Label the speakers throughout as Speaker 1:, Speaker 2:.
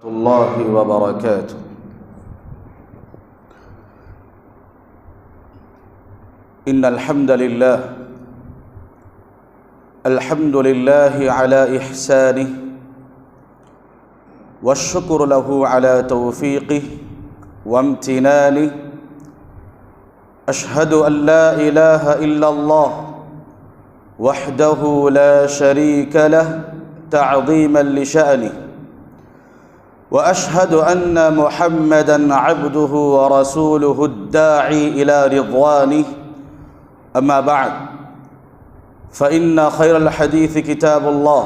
Speaker 1: الله وبركاته. إن الحمد لله على إحسانه، والشكر له على توفيقه وامتنانه. أشهد أن لا إله إلا الله وحده لا شريك له تعظيما لشأنه، وأشهد أن محمدًا عبده ورسوله الداعي إلى رضوانه. أما بعد، فإن خير الحديث كتاب الله،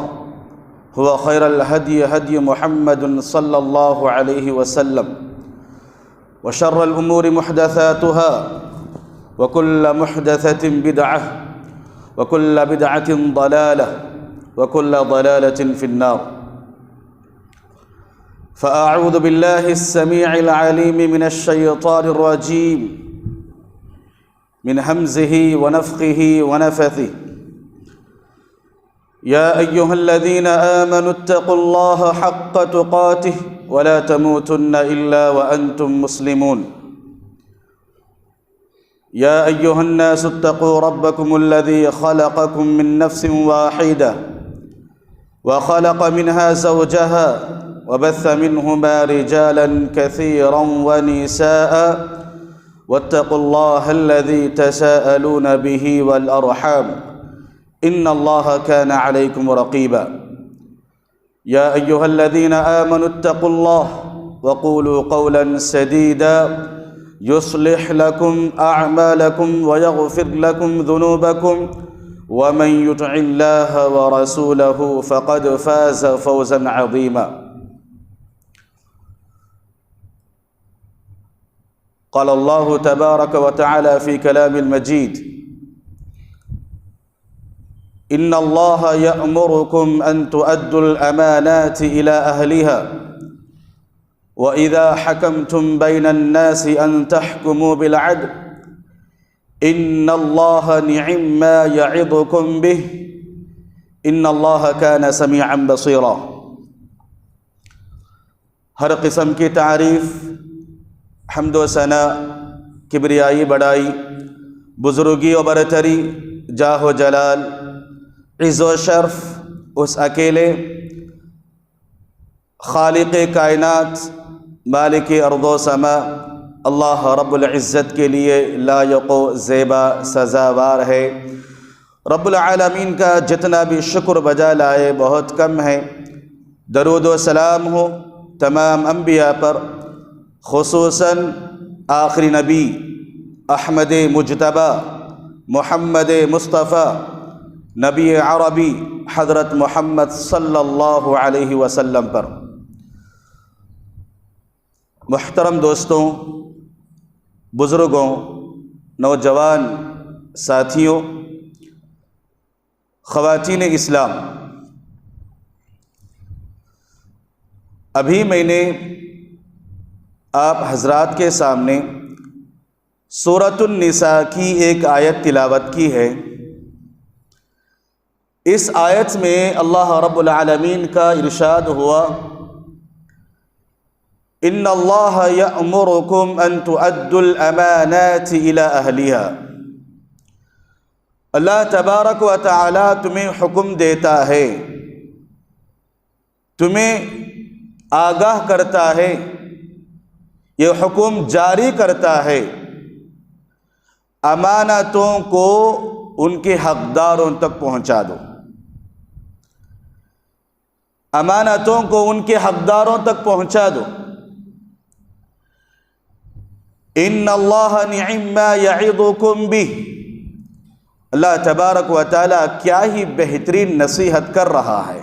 Speaker 1: هو خير الهدي هدي محمد صلى الله عليه وسلم، وشر الأمور محدثاتها، وكل محدثة بدعة، وكل بدعة ضلالة، وكل ضلالة في النار. فأعوذ بالله السميع العليم من الشيطان الرجيم، من همزه ونفخه ونفثه. يا أيها الذين آمنوا اتقوا الله حق تقاته ولا تموتن إلا وأنتم مسلمون. يا أيها الناس اتقوا ربكم الذي خلقكم من نفس واحدة، وخلق منها زوجها، وبث منهما رجالا كثيرا ونساء، واتقوا الله الذي تساءلون به والأرحام، إن الله كان عليكم رقيبا. يا أيها الذين آمنوا اتقوا الله وقولوا قولا سديدا يصلح لكم أعمالكم ويغفر لكم ذنوبكم، ومن يطع الله ورسوله فقد فاز فوزا عظيما. قال الله تبارك وتعالى في كلام المجيد: إن الله يأمركم أن تؤدوا الأمانات إلى أهلها، وإذا حكمتم بين الناس أن تحكموا بالعدل، إن الله نعم ما يعظكم به، إن الله كان سميعا بصيرا. ہر قسم کی تعریف، حمد و ثنا، کبریائی، بڑائی، بزرگی و برتری، جاہ و جلال، عز و شرف اس اکیلے خالق کائنات، مالک ارض و سما اللہ رب العزت کے لیے لائق و زیبا سزاوار ہے۔ رب العالمین کا جتنا بھی شکر بجا لائے بہت کم ہے۔ درود و سلام ہو تمام انبیاء پر، خصوصاً آخری نبی احمد مجتبی محمد مصطفیٰ نبی عربی حضرت محمد صلی اللہ علیہ وسلم پر۔ محترم دوستوں، بزرگوں، نوجوان ساتھیوں، خواتین اسلام، ابھی میں نے آپ حضرات کے سامنے سورۃ النساء کی ایک آیت تلاوت کی ہے۔ اس آیت میں اللہ رب العالمین کا ارشاد ہوا: ان اللہ یأمرکم ان تؤدوا الامانات الی اہلها۔ اللہ تبارک و تعالی تمہیں حکم دیتا ہے، تمہیں آگاہ کرتا ہے، یہ حکم جاری کرتا ہے، امانتوں کو ان کے حقداروں تک پہنچا دو، امانتوں کو ان کے حقداروں تک پہنچا دو۔ ان اللہ نعم ما یعظکم بہ، اللہ تبارک و تعالی کیا ہی بہترین نصیحت کر رہا ہے۔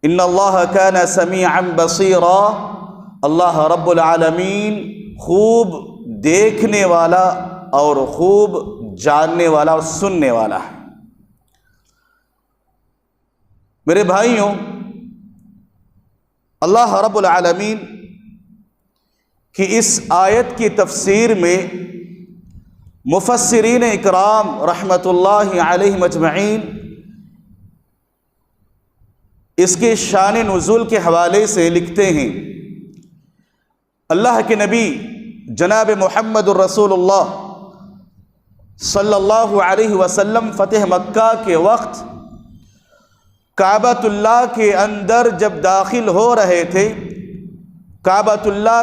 Speaker 1: ان اللہ کان سمیعا بصیرا، اللہ رب العالمین خوب دیکھنے والا اور خوب جاننے والا اور سننے والا ہے۔ میرے بھائیوں، اللہ رب العالمین کی اس آیت کی تفسیر میں مفسرین اکرام رحمۃ اللہ علیہم اجمعین اس کے شان نزول کے حوالے سے لکھتے ہیں، اللہ کے نبی جناب محمد الرسول اللہ صلی اللہ علیہ وسلم فتح مکہ کے وقت کعبۃ اللہ کے اندر جب داخل ہو رہے تھے، کعبۃ اللہ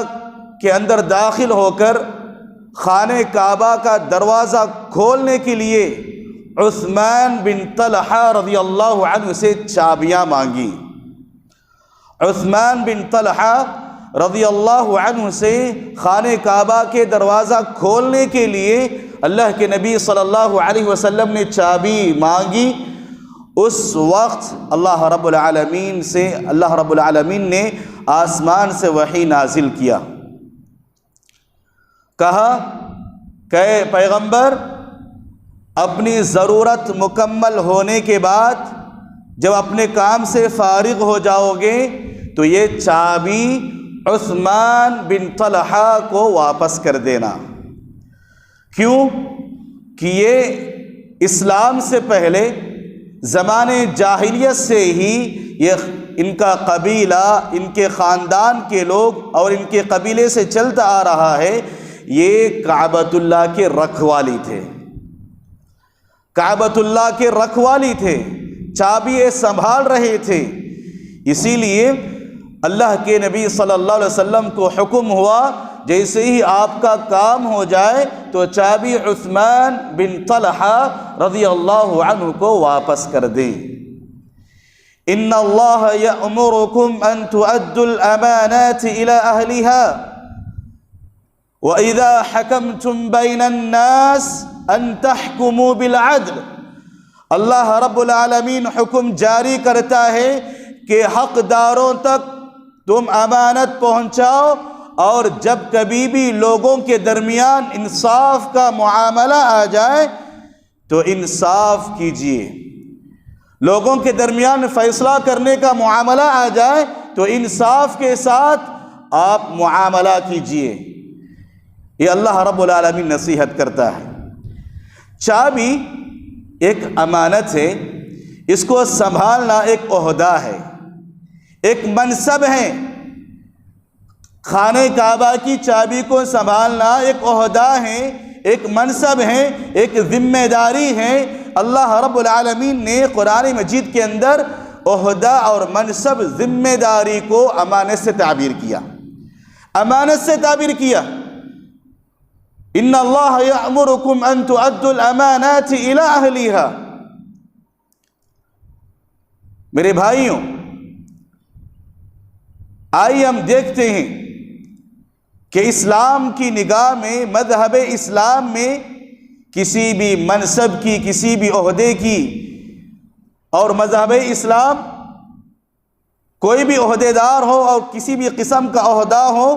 Speaker 1: کے اندر داخل ہو کر خانہ کعبہ کا دروازہ کھولنے کے لیے عثمان بن طلحہ رضی اللہ عنہ سے چابیاں مانگی۔ عثمان بن طلحہ رضی اللہ عنہ سے خانہ کعبہ کے دروازہ کھولنے کے لیے اللہ کے نبی صلی اللہ علیہ وسلم نے چابی مانگی۔ اس وقت اللہ رب العالمین نے آسمان سے وحی نازل کیا، کہا کہ پیغمبر اپنی ضرورت مکمل ہونے کے بعد جب اپنے کام سے فارغ ہو جاؤ گے تو یہ چابی عثمان بن طلحہ کو واپس کر دینا۔ کیوں کہ یہ اسلام سے پہلے زمانے جاہلیت سے ہی یہ ان کا قبیلہ، ان کے خاندان کے لوگ اور ان کے قبیلے سے چلتا آ رہا ہے، یہ کعبۃ اللہ کے رکھوالی تھے، کعبۃ اللہ کے رکھوالی تھے، چابی سنبھال رہے تھے۔ اسی لیے اللہ کے نبی صلی اللہ علیہ وسلم کو حکم ہوا جیسے ہی آپ کا کام ہو جائے تو چابی عثمان بن طلحہ رضی اللہ عنہ کو واپس کر دیں۔ ان اللہ یأمرکم ان تؤدوا الامانات الى اہلها وَإِذَا حَكَمْتُمْ بَيْنَ النَّاسِ أَن تَحْكُمُوا بِالْعَدْلِ۔ اللہ رب العالمین حکم جاری کرتا ہے کہ حقداروں تک تم امانت پہنچاؤ، اور جب کبھی بھی لوگوں کے درمیان انصاف کا معاملہ آ جائے تو انصاف کیجیے، لوگوں کے درمیان فیصلہ کرنے کا معاملہ آ جائے تو انصاف کے ساتھ آپ معاملہ کیجیے۔ یہ اللہ رب العالمین نصیحت کرتا ہے۔ چابی ایک امانت ہے، اس کو سنبھالنا ایک عہدہ ہے، ایک منصب ہے۔ خانہ کعبہ کی چابی کو سنبھالنا ایک عہدہ ہے، ایک منصب ہے، ایک ذمہ داری ہے۔ اللہ رب العالمین نے قرآن مجید کے اندر عہدہ اور منصب، ذمہ داری کو امانت سے تعبیر کیا، امانت سے تعبیر کیا۔ ان اللہ یأمرکم ان تؤدوا الامانات الى اہلها۔ میرے بھائیوں، آئیے ہم دیکھتے ہیں کہ اسلام کی نگاہ میں، مذہب اسلام میں کسی بھی منصب کی، کسی بھی عہدے کی، اور مذہب اسلام کوئی بھی عہدیدار ہو اور کسی بھی قسم کا عہدہ ہو،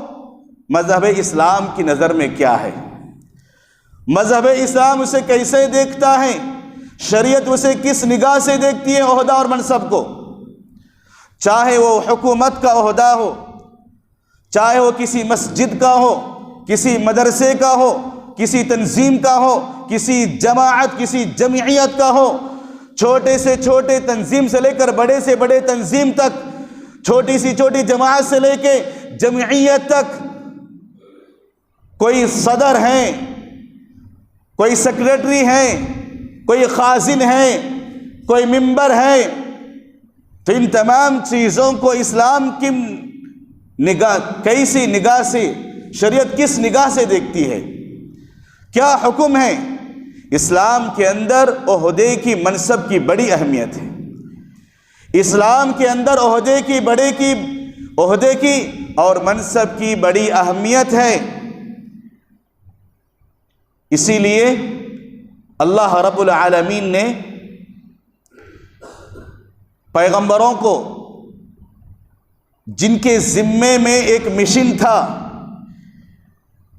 Speaker 1: مذہب اسلام کی نظر میں کیا ہے، مذہب اسلام اسے کیسے دیکھتا ہے، شریعت اسے کس نگاہ سے دیکھتی ہے عہدہ اور منصب کو، چاہے وہ حکومت کا عہدہ ہو، چاہے وہ کسی مسجد کا ہو، کسی مدرسے کا ہو، کسی تنظیم کا ہو، کسی جماعت، کسی جمعیت کا ہو، چھوٹے سے چھوٹے تنظیم سے لے کر بڑے سے بڑے تنظیم تک، چھوٹی سی چھوٹی جماعت سے لے کے جمعیت تک، کوئی صدر ہیں، کوئی سیکریٹری ہیں، کوئی خازن ہیں، کوئی ممبر ہے، تو ان تمام چیزوں کو اسلام کی نگاہ، کیسی نگاہ سے، شریعت کس نگاہ سے دیکھتی ہے، کیا حکم ہے؟ اسلام کے اندر عہدے کی، منصب کی بڑی اہمیت ہے۔ اسلام کے اندر عہدے کی اور منصب کی بڑی اہمیت ہے۔ اسی لیے اللہ رب العالمین نے پیغمبروں کو، جن کے ذمے میں ایک مشن تھا،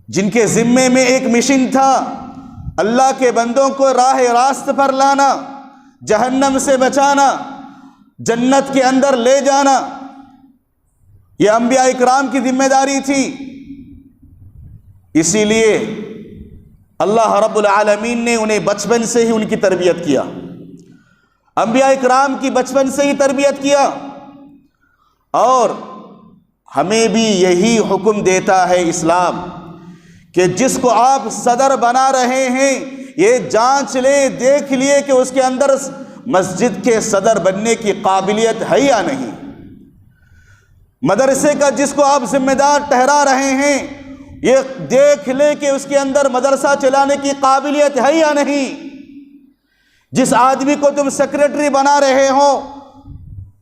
Speaker 1: جن کے ذمے میں ایک مشن تھا اللہ کے بندوں کو راہ راست پر لانا، جہنم سے بچانا، جنت کے اندر لے جانا، یہ انبیاء اکرام کی ذمہ داری تھی۔ اسی لیے اللہ رب العالمین نے انہیں بچپن سے ہی ان کی تربیت کیا، انبیاء اکرام کی بچپن سے ہی تربیت کیا، اور ہمیں بھی یہی حکم دیتا ہے اسلام کہ جس کو آپ صدر بنا رہے ہیں یہ جانچ لیں، دیکھ لیے کہ اس کے اندر مسجد کے صدر بننے کی قابلیت ہے یا نہیں۔ مدرسے کا جس کو آپ ذمہ دار ٹھہرا رہے ہیں یہ دیکھ لیں کہ اس کے اندر مدرسہ چلانے کی قابلیت ہے یا نہیں۔ جس آدمی کو تم سیکرٹری بنا رہے ہو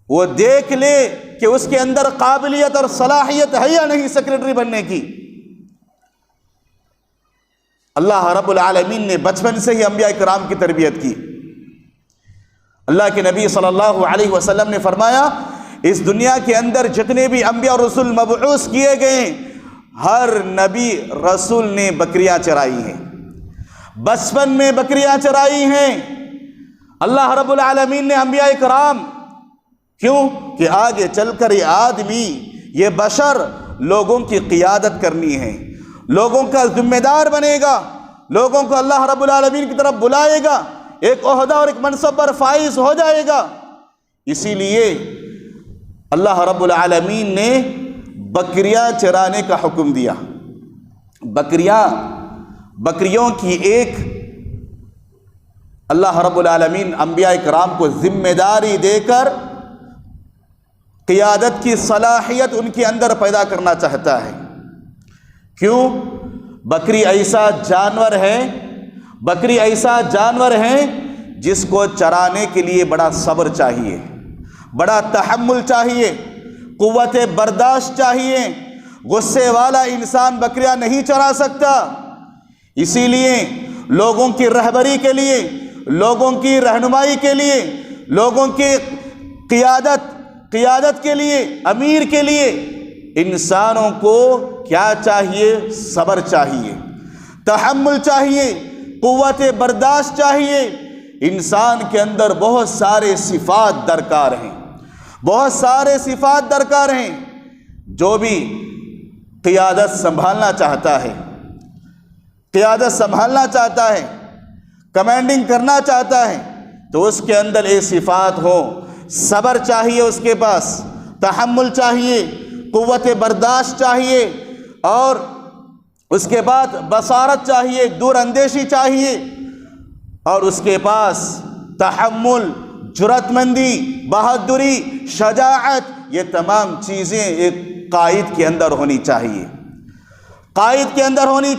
Speaker 1: وہ دیکھ لے کہ اس کے اندر قابلیت اور صلاحیت ہے یا نہیں سیکرٹری بننے کی۔ اللہ رب العالمین نے بچپن سے ہی انبیاء کرام کی تربیت کی۔ اللہ کے نبی صلی اللہ علیہ وسلم نے فرمایا اس دنیا کے اندر جتنے بھی انبیاء اور رسول مبعوث کیے گئے ہر نبی رسول نے بکریاں چرائی ہیں، بچپن میں بکریاں چرائی ہیں۔ اللہ رب العالمین نے انبیاء کرام کیوں کہ آگے چل کر یہ آدمی یہ بشر لوگوں کی قیادت کرنی ہے، لوگوں کا ذمہ دار بنے گا، لوگوں کو اللہ رب العالمین کی طرف بلائے گا، ایک عہدہ اور ایک منصب پر فائز ہو جائے گا۔ اسی لیے اللہ رب العالمین نے بکریاں چرانے کا حکم دیا۔ بکریوں کی ایک اللہ رب العالمین انبیاء کرام کو ذمہ داری دے کر قیادت کی صلاحیت ان کے اندر پیدا کرنا چاہتا ہے۔ کیوں؟ بکری ایسا جانور ہے جس کو چرانے کے لیے بڑا صبر چاہیے، بڑا تحمل چاہیے، قوت برداشت چاہیے۔ غصے والا انسان بکریاں نہیں چرا سکتا۔ اسی لیے لوگوں کی رہبری کے لیے، لوگوں کی رہنمائی کے لیے، لوگوں کی قیادت کے لیے، امیر کے لیے انسانوں کو کیا چاہیے؟ صبر چاہیے، تحمل چاہیے، قوت برداشت چاہیے۔ انسان کے اندر بہت سارے صفات درکار ہیں، بہت سارے صفات درکار ہیں۔ جو بھی قیادت سنبھالنا چاہتا ہے، کمانڈنگ کرنا چاہتا ہے تو اس کے اندر یہ صفات ہو۔ صبر چاہیے، اس کے پاس تحمل چاہیے، قوت برداشت چاہیے، اور اس کے بعد بصارت چاہیے، دور اندیشی چاہیے، اور اس کے پاس تحمل، جرأت مندی، بہادری، شجاعت، یہ تمام چیزیں ایک قائد کے اندر ہونی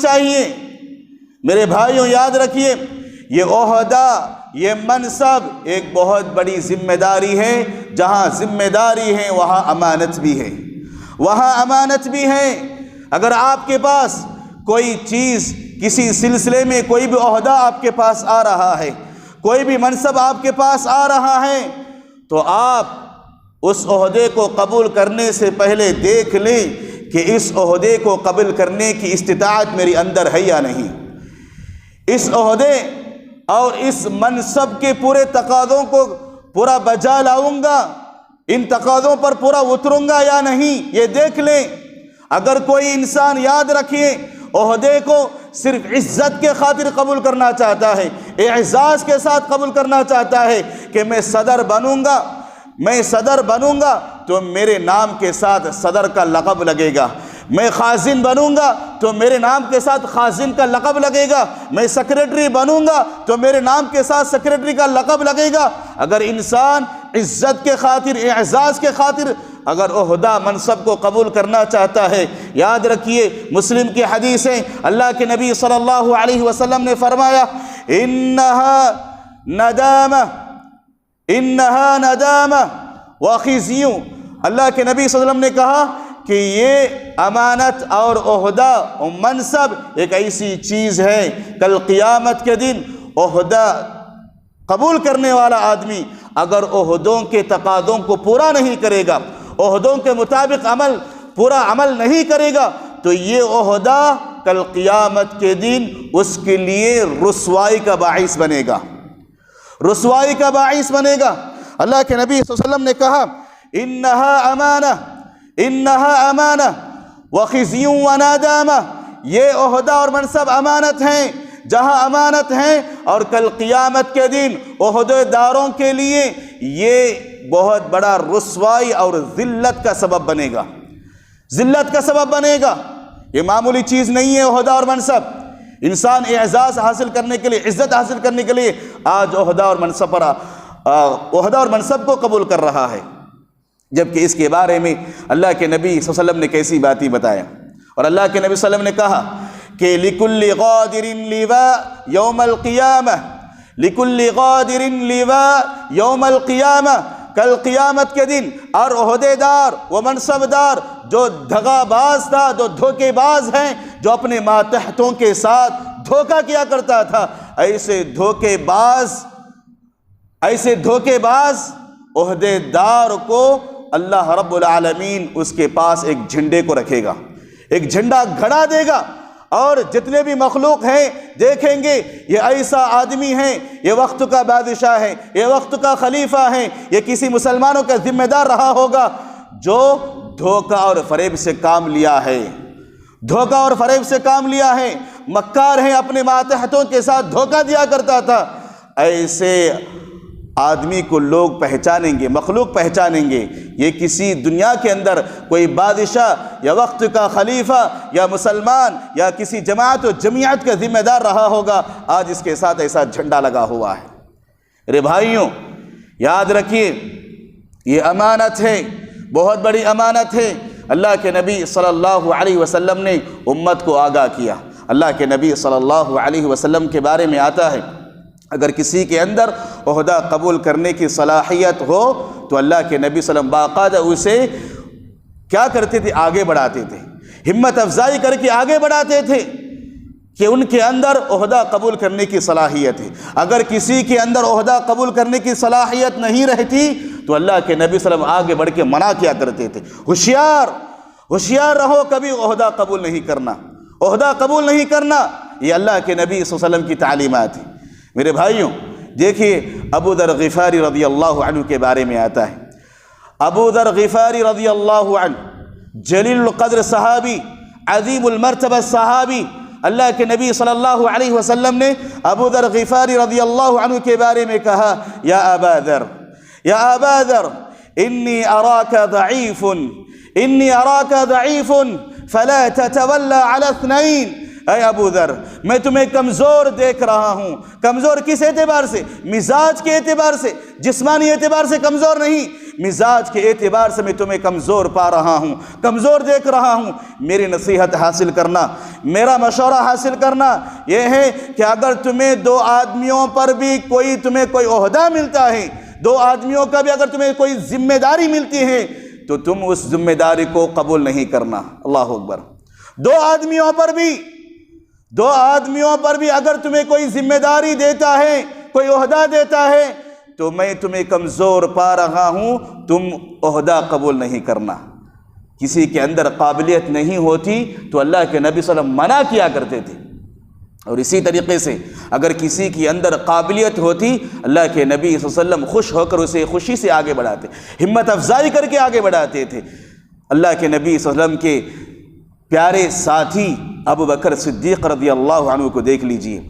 Speaker 1: چاہیے۔ میرے بھائیوں یاد رکھیے یہ عہدہ، یہ منصب ایک بہت بڑی ذمہ داری ہے۔ جہاں ذمہ داری ہے وہاں امانت بھی ہے۔ اگر آپ کے پاس کوئی چیز، کسی سلسلے میں کوئی بھی عہدہ آپ کے پاس آ رہا ہے، کوئی بھی منصب آپ کے پاس آ رہا ہے، تو آپ اس عہدے کو قبول کرنے سے پہلے دیکھ لیں کہ اس عہدے کو قبول کرنے کی استطاعت میرے اندر ہے یا نہیں۔ اس عہدے اور اس منصب کے پورے تقاضوں کو پورا بجا لاؤں گا، ان تقاضوں پر پورا اتروں گا یا نہیں، یہ دیکھ لیں۔ اگر کوئی انسان یاد رکھیے عہدے کو صرف عزت کے خاطر قبول کرنا چاہتا ہے، اعزاز کے ساتھ قبول کرنا چاہتا ہے کہ میں صدر بنوں گا تو میرے نام کے ساتھ صدر کا لقب لگے گا، میں خازن بنوں گا تو میرے نام کے ساتھ خازن کا لقب لگے گا، میں سیکرٹری بنوں گا تو میرے نام کے ساتھ سیکرٹری کا لقب لگے گا۔ اگر انسان عزت کے خاطر، اعزاز کے خاطر اگر عہدہ منصب کو قبول کرنا چاہتا ہے، یاد رکھیے مسلم کی حدیث ہے، اللہ کے نبی صلی اللہ علیہ وسلم نے فرمایا انہا ندامہ وخزی۔ اللہ کے نبی صلی اللہ علیہ وسلم نے کہا کہ یہ امانت اور عہدہ و منصب ایک ایسی چیز ہے، کل قیامت کے دن عہدہ قبول کرنے والا آدمی اگر عہدوں کے تقاضوں کو پورا نہیں کرے گا، عہدوں کے مطابق پورا عمل نہیں کرے گا، تو یہ عہدہ کل قیامت کے دن اس کے لیے رسوائی کا باعث بنے گا، اللہ کے نبی صلی اللہ علیہ وسلم نے کہا انہا امانہ وخزی وندامہ، یہ عہدہ اور منصب امانت ہیں، جہاں امانت ہیں، اور کل قیامت کے دن عہدے داروں کے لیے یہ بہت بڑا رسوائی اور ذلت کا سبب بنے گا، ذلت کا سبب بنے گا۔ یہ معمولی چیز نہیں ہے عہدہ اور منصب۔ انسان اعزاز حاصل کرنے کے لیے، عزت حاصل کرنے کے لیے آج عہدہ اور منصب کو قبول کر رہا ہے، جبکہ اس کے بارے میں اللہ کے نبی صلی اللہ علیہ وسلم نے کیسی باتیں بتایا۔ اور اللہ کے نبی صلی اللہ علیہ وسلم نے کہا کہ لِكُلِّ غَادِرٍ لِوَاء يَوْمَ الْقِيَامَةِ، لِكُلِّ غَادِرٍ لِوَاء يَوْمَ الْقِيَامَةِ، کل قیامت کے دن ہر عہدے دار و منصب دار جو دغا باز تھا، جو دھوکے باز ہیں، جو اپنے ماتحتوں کے ساتھ دھوکہ کیا کرتا تھا، ایسے دھوکے باز عہدے دار کو اللہ رب العالمین اس کے پاس ایک جھنڈے کو رکھے گا، ایک جھنڈا گھڑا دے گا، اور جتنے بھی مخلوق ہیں دیکھیں گے یہ ایسا آدمی ہے، یہ وقت کا بادشاہ ہے، یہ وقت کا خلیفہ ہے، یہ کسی مسلمانوں کا ذمہ دار رہا ہوگا جو دھوکہ اور فریب سے کام لیا ہے، دھوکہ اور فریب سے کام لیا ہے، مکار ہیں، اپنے ماتحتوں کے ساتھ دھوکہ دیا کرتا تھا۔ ایسے آدمی کو لوگ پہچانیں گے، مخلوق پہچانیں گے، یہ کسی دنیا کے اندر کوئی بادشاہ یا وقت کا خلیفہ یا مسلمان یا کسی جماعت و جمعیت کا ذمہ دار رہا ہوگا، آج اس کے ساتھ ایسا جھنڈا لگا ہوا ہے۔ میرے بھائیوں یاد رکھیے یہ امانت ہے، بہت بڑی امانت ہے۔ اللہ کے نبی صلی اللہ علیہ وسلم نے امت کو آگاہ کیا۔ اللہ کے نبی صلی اللہ علیہ وسلم کے بارے میں آتا ہے اگر کسی کے اندر عہدہ قبول کرنے کی صلاحیت ہو تو اللہ کے نبی صلی اللہ علیہ وسلم باقاعدہ اسے کیا کرتے تھے؟ آگے بڑھاتے تھے، ہمت افزائی کر کے آگے بڑھاتے تھے کہ ان کے اندر عہدہ قبول کرنے کی صلاحیت ہے۔ اگر کسی کے اندر عہدہ قبول کرنے کی صلاحیت نہیں رہتی تو اللہ کے نبی صلی اللہ علیہ وسلم آگے بڑھ کے منع کیا کرتے تھے، ہوشیار رہو، کبھی عہدہ قبول نہیں کرنا، عہدہ قبول نہیں کرنا۔ یہ اللہ کے نبی صلی اللہ علیہ وسلم کی تعلیمات ہیں۔ میرے بھائیوں دیکھیے ابو ذر غفاری رضی اللہ عنہ کے بارے میں آتا ہے۔ ابو ذر غفاری رضی اللہ عنہ جلیل القدر صحابی، عظیم المرتبہ صحابی، اللہ کے نبی صلی اللہ علیہ وسلم نے ابو ذر غفاری رضی اللہ عنہ کے بارے میں کہا یا ابا ذر انی اراک ضعیف فلا تتولى على اثنین۔ اے ابو ذر میں تمہیں کمزور دیکھ رہا ہوں۔ کمزور کس اعتبار سے؟ مزاج کے اعتبار سے، جسمانی اعتبار سے کمزور نہیں، مزاج کے اعتبار سے میں تمہیں کمزور پا رہا ہوں، کمزور دیکھ رہا ہوں۔ میری نصیحت حاصل کرنا، میرا مشورہ حاصل کرنا یہ ہے کہ اگر تمہیں دو آدمیوں پر بھی تمہیں کوئی عہدہ ملتا ہے، دو آدمیوں کا بھی اگر تمہیں کوئی ذمہ داری ملتی ہے تو تم اس ذمہ داری کو قبول نہیں کرنا۔ اللہ اکبر۔ دو آدمیوں پر بھی اگر تمہیں کوئی ذمہ داری دیتا ہے، کوئی عہدہ دیتا ہے تو میں تمہیں کمزور پا رہا ہوں، تم عہدہ قبول نہیں کرنا۔ کسی کے اندر قابلیت نہیں ہوتی تو اللہ کے نبی صلی اللہ علیہ وسلم منع کیا کرتے تھے، اور اسی طریقے سے اگر کسی کے اندر قابلیت ہوتی اللہ کے نبی صلی اللہ علیہ وسلم خوش ہو کر اسے خوشی سے آگے بڑھاتے، ہمت افزائی کر کے آگے بڑھاتے تھے۔ اللہ کے نبی صلی اللہ علیہ وسلم کے پیارے ساتھی ابو بکر صدیق رضی اللہ عنہ کو دیکھ لیجئے،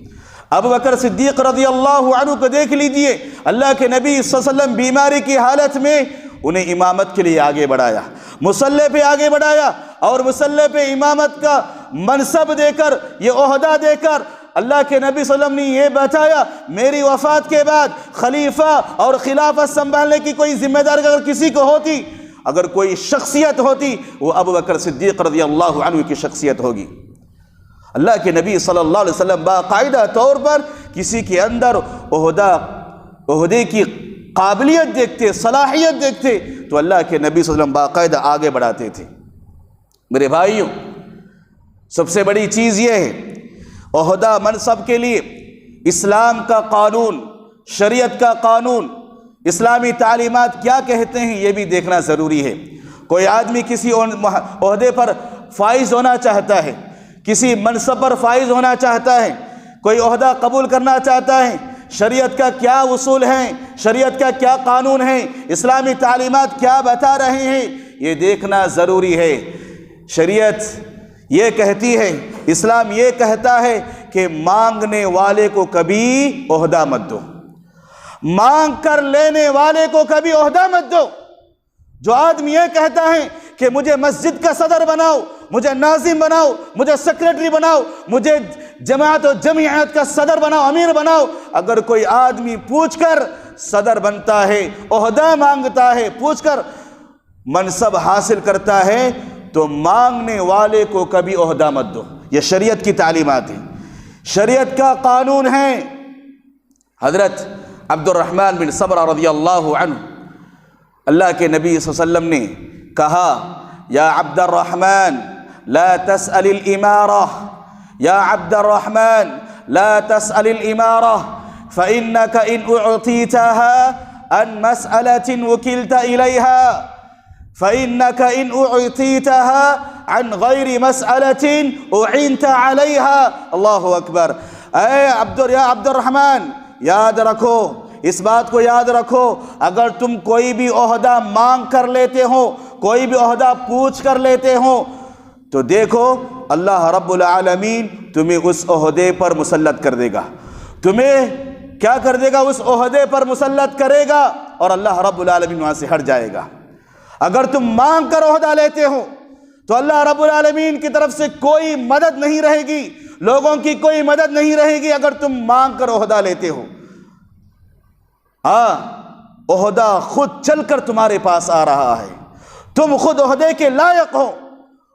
Speaker 1: ابو بکر صدیق رضی اللہ عنہ کو دیکھ لیجئے۔ اللہ کے نبی صلی اللہ علیہ وسلم بیماری کی حالت میں انہیں امامت کے لیے آگے بڑھایا، مصلی پہ آگے بڑھایا، اور مصلی پہ امامت کا منصب دے کر، یہ عہدہ دے کر اللہ کے نبی صلی اللہ علیہ وسلم نے یہ بتایا میری وفات کے بعد خلیفہ اور خلافت سنبھالنے کی کوئی ذمہ داری اگر کسی کو ہوتی، اگر کوئی شخصیت ہوتی، وہ ابو بکر صدیق رضی اللہ عنہ کی شخصیت ہوگی۔ اللہ کے نبی صلی اللہ علیہ وسلم باقاعدہ طور پر کسی کے اندر عہدے کی قابلیت دیکھتے، صلاحیت دیکھتے تو اللہ کے نبی صلی اللہ علیہ وسلم باقاعدہ آگے بڑھاتے تھے۔ میرے بھائیوں سب سے بڑی چیز یہ ہے عہدہ منصب کے لیے اسلام کا قانون، شریعت کا قانون، اسلامی تعلیمات کیا کہتے ہیں یہ بھی دیکھنا ضروری ہے۔ کوئی آدمی کسی عہدے پر فائز ہونا چاہتا ہے، کسی منصب پر فائز ہونا چاہتا ہے، کوئی عہدہ قبول کرنا چاہتا ہے، شریعت کا کیا اصول ہیں، شریعت کا کیا قانون ہے، اسلامی تعلیمات کیا بتا رہے ہیں، یہ دیکھنا ضروری ہے۔ شریعت یہ کہتی ہے، اسلام یہ کہتا ہے کہ مانگنے والے کو کبھی عہدہ مت دو، مانگ کر لینے والے کو کبھی عہدہ مت دو۔ جو آدمی یہ کہتا ہے کہ مجھے مسجد کا صدر بناؤ، مجھے ناظم بناؤ، مجھے سیکریٹری بناؤ، مجھے جماعت و جمعیت کا صدر بناؤ، امیر بناؤ، اگر کوئی آدمی پوچھ کر صدر بنتا ہے، عہدہ مانگتا ہے، پوچھ کر منصب حاصل کرتا ہے، تو مانگنے والے کو کبھی عہدہ مت دو۔ یہ شریعت کی تعلیمات ہیں، شریعت کا قانون ہے۔ حضرت عبد الرحمن بن سمرہ رضی اللہ عنہ، اللہ کے نبی صلی اللہ علیہ وسلم نے کہا یا عبد الرحمن لا تسأل الامارہ، یا عبد الرحمن لا تسأل الامارہ فإنك إن أعطيتها عن مسألة وكلت إليها فإنك إن أعطيتها عن غير مسألة أعنت عليها۔ اللہ اکبر۔ اے عبد الرحمن، یاد رکھو، اس بات کو یاد رکھو، اگر تم کوئی بھی عہدہ مانگ کر لیتے ہو، کوئی بھی عہدہ پوچھ کر لیتے ہو، تو دیکھو اللہ رب العالمین تمہیں اس عہدے پر مسلط کر دے گا، تمہیں کیا کر دے گا؟ اس عہدے پر مسلط کرے گا، اور اللہ رب العالمین وہاں سے ہٹ جائے گا۔ اگر تم مانگ کر عہدہ لیتے ہو تو اللہ رب العالمین کی طرف سے کوئی مدد نہیں رہے گی، لوگوں کی کوئی مدد نہیں رہے گی اگر تم مانگ کر عہدہ لیتے ہو۔ عہدہ خود چل کر تمہارے پاس آ رہا ہے، تم خود عہدے کے لائق ہو،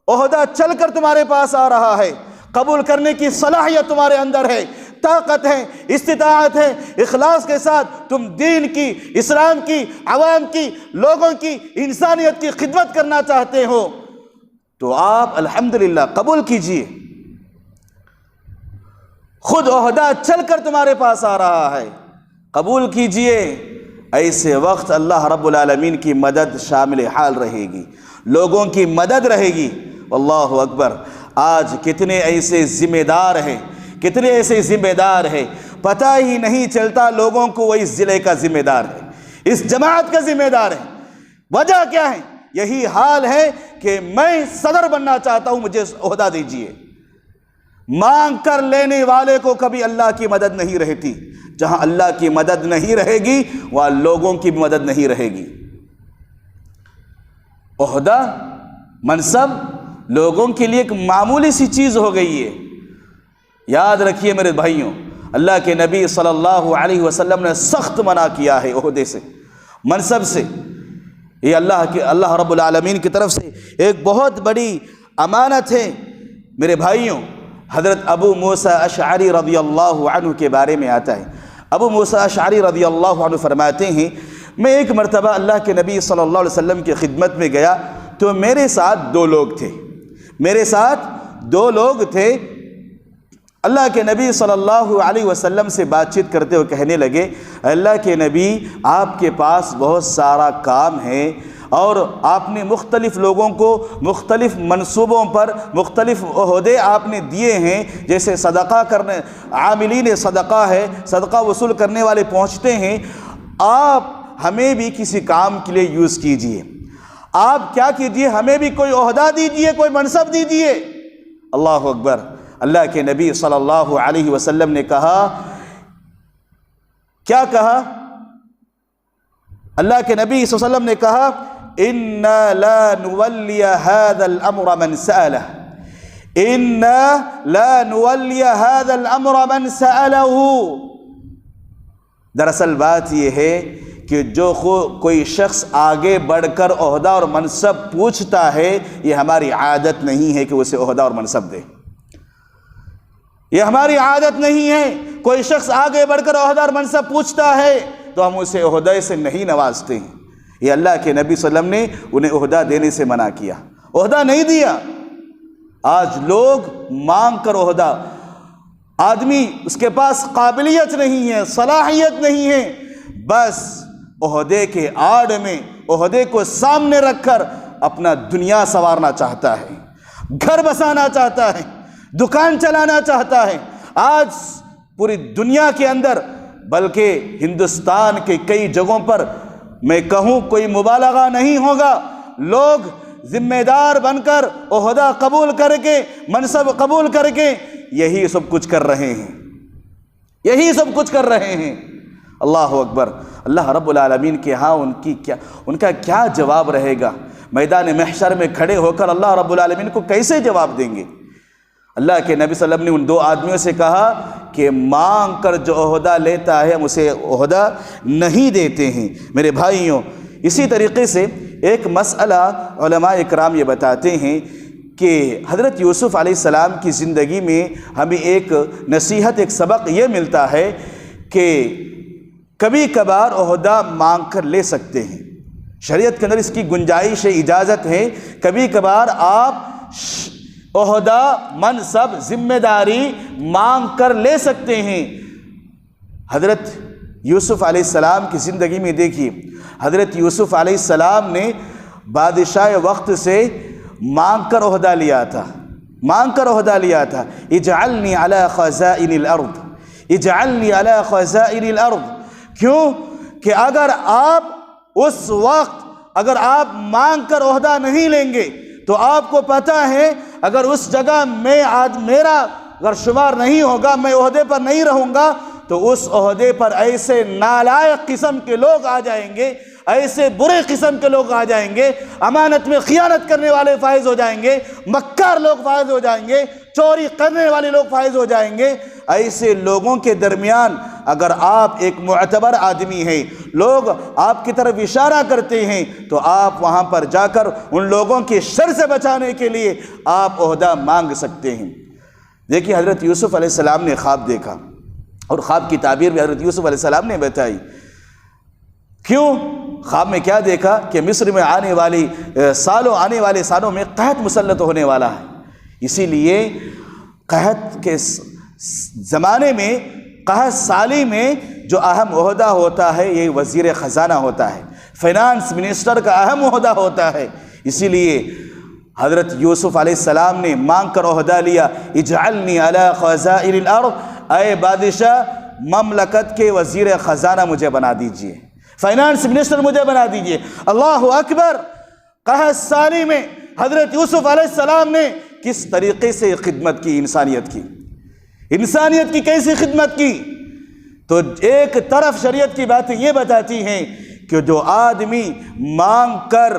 Speaker 1: عہدہ چل کر تمہارے پاس آ رہا ہے، قبول کرنے کی صلاحیت تمہارے اندر ہے، طاقت ہے، استطاعت ہے، اخلاص کے ساتھ تم دین کی، اسلام کی، عوام کی، لوگوں کی، انسانیت کی خدمت کرنا چاہتے ہو، تو آپ الحمدللہ قبول کیجئے۔ خود عہدہ چل کر تمہارے پاس آ رہا ہے، قبول کیجئے۔ ایسے وقت اللہ رب العالمین کی مدد شامل حال رہے گی، لوگوں کی مدد رہے گی۔ اللہ اکبر۔ آج کتنے ایسے ذمہ دار ہیں، کتنے ایسے ذمہ دار ہیں، پتہ ہی نہیں چلتا لوگوں کو وہ اس ضلع کا ذمہ دار ہے، اس جماعت کا ذمہ دار ہے۔ وجہ کیا ہے؟ یہی حال ہے کہ میں صدر بننا چاہتا ہوں، مجھے عہدہ دیجئے۔ مانگ کر لینے والے کو کبھی اللہ کی مدد نہیں رہتی۔ جہاں اللہ کی مدد نہیں رہے گی وہاں لوگوں کی مدد نہیں رہے گی۔ عہدہ، منصب لوگوں کے لیے ایک معمولی سی چیز ہو گئی ہے۔ یاد رکھیے میرے بھائیوں، اللہ کے نبی صلی اللہ علیہ وسلم نے سخت منع کیا ہے عہدے سے، منصب سے۔ یہ اللہ رب العالمین کی طرف سے ایک بہت بڑی امانت ہے میرے بھائیوں۔ حضرت ابو موسیٰ اشعری رضی اللہ عنہ کے بارے میں آتا ہے، ابو موسیٰ اشعری رضی اللہ عنہ فرماتے ہیں، میں ایک مرتبہ اللہ کے نبی صلی اللہ علیہ وسلم کی خدمت میں گیا تو میرے ساتھ دو لوگ تھے۔ اللہ کے نبی صلی اللہ علیہ وسلم سے بات چیت کرتے ہوئے کہنے لگے، اللہ کے نبی آپ کے پاس بہت سارا کام ہے اور آپ نے مختلف لوگوں کو مختلف منصوبوں پر مختلف عہدے آپ نے دیے ہیں، جیسے صدقہ کرنے، عاملین صدقہ ہے، صدقہ وصول کرنے والے پہنچتے ہیں، آپ ہمیں بھی کسی کام کے لیے یوز کیجئے، آپ کیا کیجئے، ہمیں بھی کوئی عہدہ دیجئے، کوئی منصب دیجئے۔ اللہ اکبر۔ اللہ کے نبی صلی اللہ علیہ وسلم نے کہا، کیا کہا؟ اللہ کے نبی صلی اللہ علیہ وسلم نے کہا، اِنَّا لَا نُوَلِّيَ هَذَا الْأَمْرَ مَنْ سَأَلَهُ، اِنَّا لَا نُوَلِّيَ هَذَا الْأَمْرَ مَنْ سَأَلَهُ۔ دراصل بات یہ ہے کہ جو کوئی شخص آگے بڑھ کر عہدہ اور منصب پوچھتا ہے، یہ ہماری عادت نہیں ہے کہ اسے عہدہ اور منصب دے، یہ ہماری عادت نہیں ہے۔ کوئی شخص آگے بڑھ کر عہدہ اور منصب پوچھتا ہے تو ہم اسے عہدے سے نہیں نوازتے ہیں۔ یہ اللہ کے نبی صلی اللہ علیہ وسلم نے انہیں عہدہ دینے سے منع کیا، عہدہ نہیں دیا۔ آج لوگ مانگ کر عہدہ، آدمی اس کے پاس قابلیت نہیں ہے، صلاحیت نہیں ہے، بس عہدے کے آڑ میں عہدے کو سامنے رکھ کر اپنا دنیا سنوارنا چاہتا ہے، گھر بسانا چاہتا ہے، دکان چلانا چاہتا ہے۔ آج پوری دنیا کے اندر، بلکہ ہندوستان کے کئی جگہوں پر میں کہوں کوئی مبالغہ نہیں ہوگا، لوگ ذمہ دار بن کر عہدہ قبول کر کے، منصب قبول کر کے یہی سب کچھ کر رہے ہیں، یہی سب کچھ کر رہے ہیں۔ اللہ اکبر۔ اللہ رب العالمین کے ہاں ان کا کیا جواب رہے گا؟ میدان محشر میں کھڑے ہو کر اللہ رب العالمین کو کیسے جواب دیں گے؟ اللہ کے نبی صلی اللہ علیہ وسلم نے ان دو آدمیوں سے کہا کہ مانگ کر جو عہدہ لیتا ہے ہم اسے عہدہ نہیں دیتے ہیں۔ میرے بھائیوں، اسی طریقے سے ایک مسئلہ علماء اکرام یہ بتاتے ہیں کہ حضرت یوسف علیہ السلام کی زندگی میں ہمیں ایک نصیحت، ایک سبق یہ ملتا ہے کہ کبھی کبھار عہدہ مانگ کر لے سکتے ہیں۔ شریعت کے اندر اس کی گنجائش ہے، اجازت ہے، کبھی کبھار آپ عہدہ، منصب، ذمہ داری مانگ کر لے سکتے ہیں۔ حضرت یوسف علیہ السلام کی زندگی میں دیکھیے، حضرت یوسف علیہ السلام نے بادشاہ وقت سے مانگ کر عہدہ لیا تھا، اجعلنی علی خزائن الارض، اجعلنی علی خزائن الارض۔ کیوں کہ اگر آپ اس وقت اگر آپ مانگ کر عہدہ نہیں لیں گے تو آپ کو پتہ ہے اگر اس جگہ میرا اگر شمار نہیں ہوگا، میں عہدے پر نہیں رہوں گا، تو اس عہدے پر ایسے نالائق قسم کے لوگ آ جائیں گے، ایسے برے قسم کے لوگ آ جائیں گے، امانت میں خیانت کرنے والے فائز ہو جائیں گے، مکار لوگ فائز ہو جائیں گے، چوری کرنے والے لوگ فائز ہو جائیں گے۔ ایسے لوگوں کے درمیان اگر آپ ایک معتبر آدمی ہیں، لوگ آپ کی طرف اشارہ کرتے ہیں، تو آپ وہاں پر جا کر ان لوگوں کے شر سے بچانے کے لیے آپ عہدہ مانگ سکتے ہیں۔ دیکھیے حضرت یوسف علیہ السلام نے خواب دیکھا، اور خواب کی تعبیر بھی حضرت یوسف علیہ السلام نے بتائی۔ کیوں؟ خواب میں کیا دیکھا کہ مصر میں آنے والے سالوں میں قحط مسلط ہونے والا ہے، اسی لیے قحط کے زمانے میں، قحط سالی میں جو اہم عہدہ ہوتا ہے یہ وزیر خزانہ ہوتا ہے، فائنانس منسٹر کا اہم عہدہ ہوتا ہے۔ اسی لیے حضرت یوسف علیہ السلام نے مانگ کر عہدہ لیا، اجعلنی علی خزائن الارض، اے بادشاہ مملکت کے وزیر خزانہ مجھے بنا دیجئے، فائنانس منسٹر مجھے بنا دیجئے۔ اللہ اکبر! قحط سالی میں حضرت یوسف علیہ السلام نے کس طریقے سے خدمت کی، انسانیت کی کیسی خدمت کی؟ تو ایک طرف شریعت کی باتیں یہ بتاتی ہیں کہ جو آدمی مانگ کر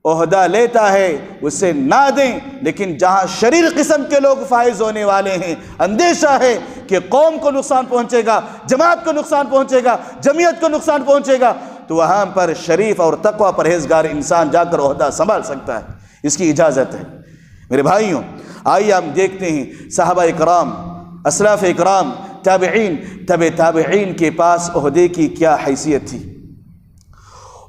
Speaker 1: عہدہ لیتا ہے اسے نہ دیں، لیکن جہاں شریر قسم کے لوگ فائز ہونے والے ہیں، اندیشہ ہے کہ قوم کو نقصان پہنچے گا، جماعت کو نقصان پہنچے گا، جمعیت کو نقصان پہنچے گا، تو وہاں پر شریف اور تقوی پرہیزگار انسان جا کر عہدہ سنبھال سکتا ہے، اس کی اجازت ہے۔ میرے بھائیوں، آئیے ہم دیکھتے ہیں صحابہ اکرام، اسلاف اکرام، تابعین، تابعین کے پاس عہدے کی کیا حیثیت تھی،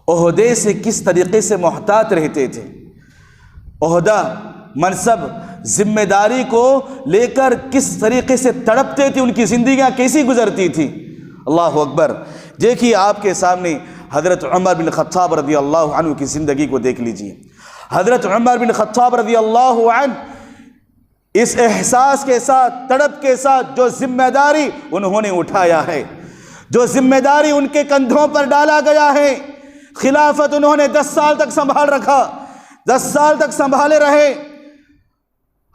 Speaker 1: عہدے سے کس طریقے سے محتاط رہتے تھے، عہدہ، منصب، ذمہ داری کو لے کر کس طریقے سے تڑپتے تھے، ان کی زندگیاں کیسی گزرتی تھی۔ اللہ اکبر! دیکھیے آپ کے سامنے حضرت عمر بن خطاب رضی اللہ عنہ کی زندگی کو دیکھ لیجئے۔ حضرت عمر بن خطاب رضی اللہ عنہ اس احساس کے ساتھ، تڑپ کے ساتھ جو ذمہ داری انہوں نے اٹھایا ہے، جو ذمہ داری ان کے کندھوں پر ڈالا گیا ہے، خلافت انہوں نے 10 سال تک سنبھال رکھا، 10 سال تک سنبھالے رہے۔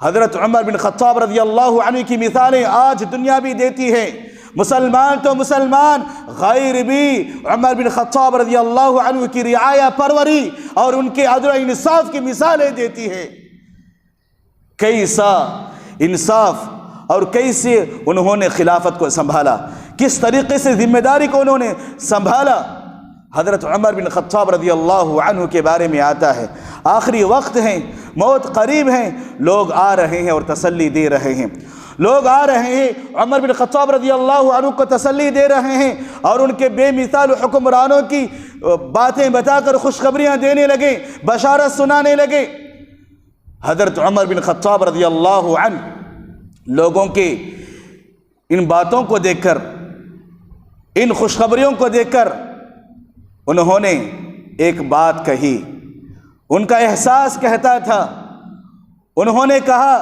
Speaker 1: حضرت عمر بن خطاب رضی اللہ عنہ کی مثالیں آج دنیا بھی دیتی ہے، مسلمان تو مسلمان، غیر بھی عمر بن خطاب رضی اللہ عنہ کی رعایہ پروری اور ان کے عدل و انصاف کی مثالیں دیتی ہے۔ کیسا انصاف اور کیسے انہوں نے خلافت کو سنبھالا، کس طریقے سے ذمہ داری کو انہوں نے سنبھالا۔ حضرت عمر بن خطاب رضی اللہ عنہ کے بارے میں آتا ہے، آخری وقت ہیں، موت قریب ہیں، لوگ آ رہے ہیں اور تسلی دے رہے ہیں، لوگ آ رہے ہیں عمر بن خطاب رضی اللہ عنہ کو تسلی دے رہے ہیں اور ان کے بے مثال حکمرانوں کی باتیں بتا کر خوشخبریاں دینے لگے، بشارت سنانے لگے۔ حضرت عمر بن خطاب رضی اللہ عنہ لوگوں کے ان باتوں کو دیکھ کر، ان خوشخبریوں کو دیکھ کر انہوں نے ایک بات کہی، ان کا احساس کہتا تھا، انہوں نے کہا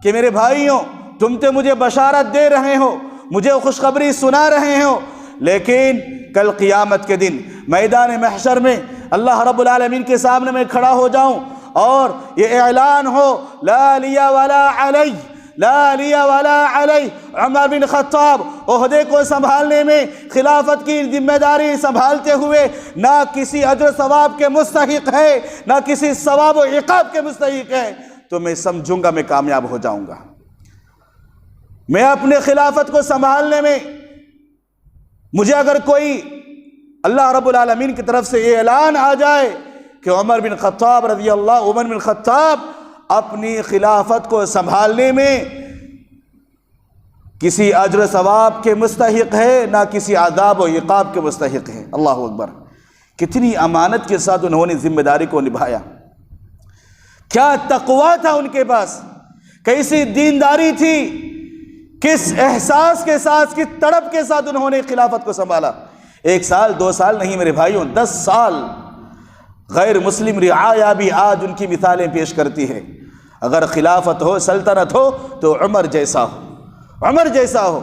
Speaker 1: کہ میرے بھائیوں، تم تو مجھے بشارت دے رہے ہو، مجھے خوشخبری سنا رہے ہو، لیکن کل قیامت کے دن میدان محشر میں اللہ رب العالمین کے سامنے میں کھڑا ہو جاؤں اور یہ اعلان ہو لا لی ولا علی، لا لی ولا علی، عمر بن خطاب عہدے کو سنبھالنے میں، خلافت کی ذمہ داری سنبھالتے ہوئے نہ کسی اجر ثواب کے مستحق ہے، نہ کسی ثواب و عقاب کے مستحق ہے، تو میں سمجھوں گا میں کامیاب ہو جاؤں گا۔ میں اپنے خلافت کو سنبھالنے میں، مجھے اگر کوئی اللہ رب العالمین کی طرف سے یہ اعلان آ جائے کہ عمر بن خطاب اپنی خلافت کو سنبھالنے میں کسی اجر ثواب کے مستحق ہے، نہ کسی عذاب و عقاب کے مستحق ہے۔ اللہ اکبر، کتنی امانت کے ساتھ انہوں نے ذمہ داری کو نبھایا، کیا تقویٰ تھا ان کے پاس، کیسی دینداری تھی، کس احساس کے ساتھ، کس تڑپ کے ساتھ انہوں نے خلافت کو سنبھالا۔ 1 سال 2 سال نہیں میرے بھائیوں، 10 سال۔ غیر مسلم رعایا بھی آج ان کی مثالیں پیش کرتی ہے۔ اگر خلافت ہو، سلطنت ہو، تو عمر جیسا ہو، عمر جیسا ہو۔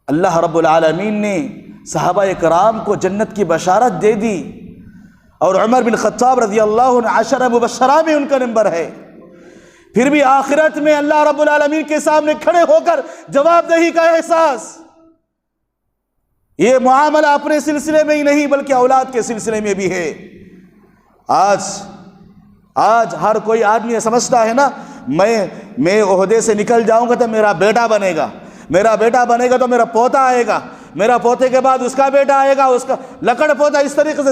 Speaker 1: اللہ رب العالمین نے صحابہ کرام کو جنت کی بشارت دے دی، اور عمر بن خطاب رضی اللہ عنہ 10 مبشرہ میں ان کا نمبر ہے۔ پھر بھی آخرت میں اللہ رب العالمین کے سامنے کھڑے ہو کر جواب دہی کا احساس۔ یہ معاملہ اپنے سلسلے میں ہی نہیں بلکہ اولاد کے سلسلے میں بھی ہے۔ آج ہر کوئی آدمی یہ سمجھتا ہے نا، میں عہدے سے نکل جاؤں گا تو میرا بیٹا بنے گا، میرا بیٹا بنے گا تو میرا پوتا آئے گا، میرا پوتے کے بعد اس کا بیٹا آئے گا، اس کا لکڑ پوتا، اس طریقے سے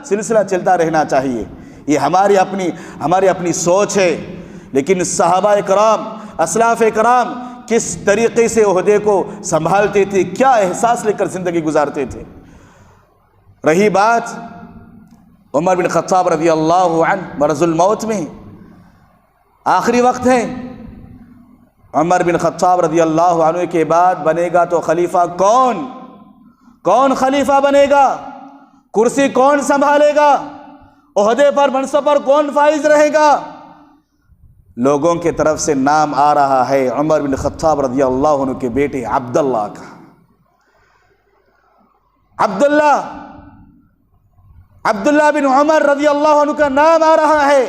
Speaker 1: سلسلہ چلتا رہنا چاہیے۔ یہ ہماری اپنی سوچ ہے، لیکن صحابہ کرام، اسلاف کرام کس طریقے سے عہدے کو سنبھالتے تھے، کیا احساس لے کر زندگی گزارتے تھے۔ رہی بات عمر بن خطاب رضی اللہ عنہ، مرض الموت میں، آخری وقت ہے، عمر بن خطاب رضی اللہ عنہ کے بعد بنے گا تو خلیفہ کون خلیفہ بنے گا، کرسی کون سنبھالے گا، عہدے پر منصب پر کون فائز رہے گا؟ لوگوں کے طرف سے نام آ رہا ہے عمر بن خطاب رضی اللہ عنہ کے بیٹے عبداللہ کا۔ عبداللہ بن عمر رضی اللہ عنہ کا نام آ رہا ہے۔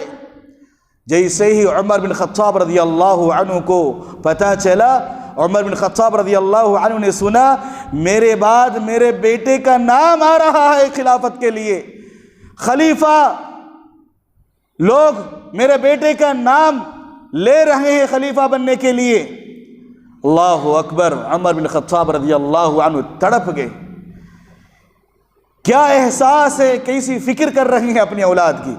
Speaker 1: جیسے ہی عمر بن خطاب رضی اللہ عنہ کو پتہ چلا، عمر بن خطاب رضی اللہ عنہ نے سنا میرے بعد میرے بیٹے کا نام آ رہا ہے خلافت کے لیے، خلیفہ لوگ میرے بیٹے کا نام لے رہے ہیں خلیفہ بننے کے لیے۔ اللہ اکبر، عمر بن خطاب رضی اللہ عنہ تڑپ گئے۔ کیا احساس ہے، کیسی فکر کر رہی ہیں اپنی اولاد کی،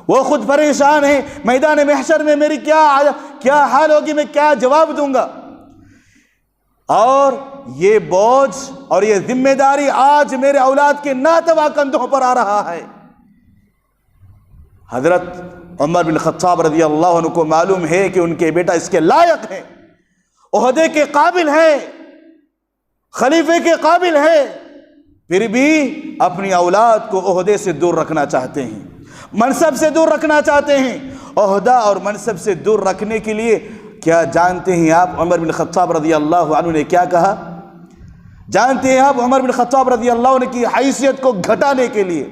Speaker 1: وہ خود پریشان ہیں، میدان محشر میں میری کیا حال ہوگی، میں کیا جواب دوں گا۔ اور یہ بوجھ اور یہ ذمہ داری آج میرے اولاد کے ناتواں کندھوں پر آ رہا ہے۔ حضرت عمر بن خطاب رضی اللہ عنہ کو معلوم ہے کہ ان کے بیٹا اس کے لائق ہے، عہدے کے قابل ہے، خلیفے کے قابل ہے، پھر بھی اپنی اولاد کو عہدے سے دور رکھنا چاہتے ہیں، منصب سے دور رکھنا چاہتے ہیں۔ عہدہ اور منصب سے دور رکھنے کے لیے کیا جانتے ہیں آپ عمر بن خطاب رضی اللہ عنہ نے کیا کہا؟ جانتے ہیں آپ عمر بن خطاب رضی اللہ عنہ کی حیثیت کو گھٹانے کے لیے،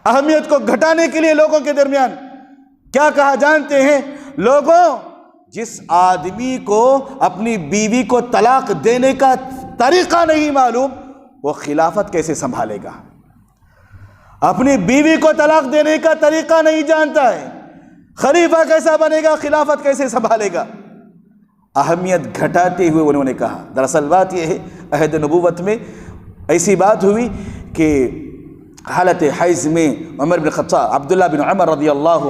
Speaker 1: اہمیت کو گھٹانے کے لیے لوگوں کے درمیان کیا کہا جانتے ہیں؟ لوگوں، جس آدمی کو اپنی بیوی کو طلاق دینے کا طریقہ نہیں معلوم، وہ خلافت کیسے سنبھالے گا؟ اپنی بیوی کو طلاق دینے کا طریقہ نہیں جانتا ہے، خلیفہ کیسا بنے گا، خلافت کیسے سنبھالے گا؟ اہمیت گھٹاتے ہوئے انہوں نے کہا۔ دراصل بات یہ ہے، عہد نبوت میں ایسی بات ہوئی کہ حالت حیض میں عمر بن خطاب، عبداللہ بن عمر رضی اللہ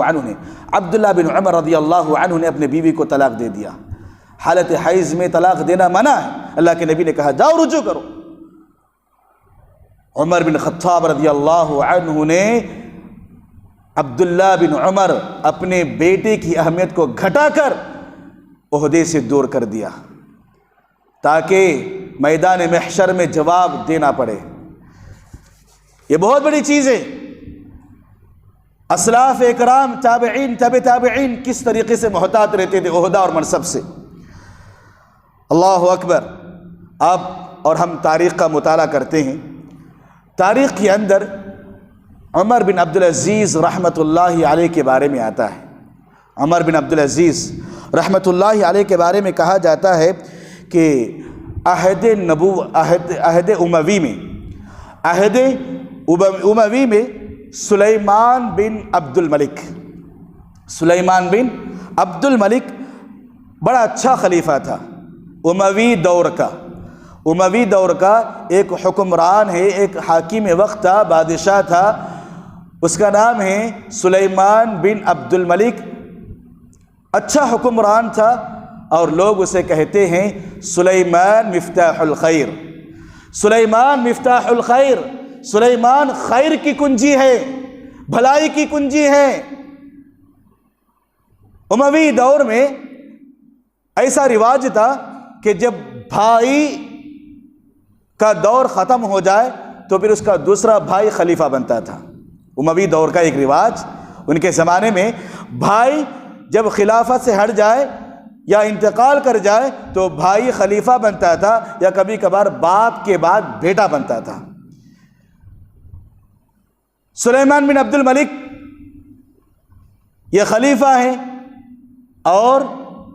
Speaker 1: عنہ نے اپنے بیوی کو طلاق دے دیا۔ حالت حیض میں طلاق دینا منع ہے، اللہ کے نبی نے کہا جاؤ رجوع کرو۔ عمر بن خطاب رضی اللہ عنہ نے عبداللہ بن عمر اپنے بیٹے کی اہمیت کو گھٹا کر عہدے سے دور کر دیا تاکہ میدان محشر میں جواب دینا پڑے۔ یہ بہت بڑی چیز ہے۔ اسلاف اکرام، تابعین، تبع تابعین کس طریقے سے محتاط رہتے تھے عہدہ اور منصب سے۔ اللہ اکبر۔ اب اور ہم تاریخ کا مطالعہ کرتے ہیں، تاریخ کے اندر عمر بن عبدالعزیز رحمۃ اللہ علیہ کے بارے میں آتا ہے۔ عمر بن عبدالعزیز رحمۃ اللہ علیہ کے بارے میں کہا جاتا ہے کہ عہد اموی میں سلیمان بن عبد الملک بڑا اچھا خلیفہ تھا، اموی دور کا ایک حکمران ہے، ایک حاکم وقت تھا، بادشاہ تھا، اس کا نام ہے سلیمان بن عبد الملک۔ اچھا حکمران تھا اور لوگ اسے کہتے ہیں سلیمان مفتاح الخیر، سلیمان مفتاح الخیر، سلیمان خیر کی کنجی ہے، بھلائی کی کنجی ہے۔ اموی دور میں ایسا رواج تھا کہ جب بھائی کا دور ختم ہو جائے تو پھر اس کا دوسرا بھائی خلیفہ بنتا تھا۔ اموی دور کا ایک رواج، ان کے زمانے میں بھائی جب خلافت سے ہٹ جائے یا انتقال کر جائے تو بھائی خلیفہ بنتا تھا، یا کبھی کبھار باپ کے بعد بیٹا بنتا تھا۔ سلیمان بن عبد الملک یہ خلیفہ ہیں، اور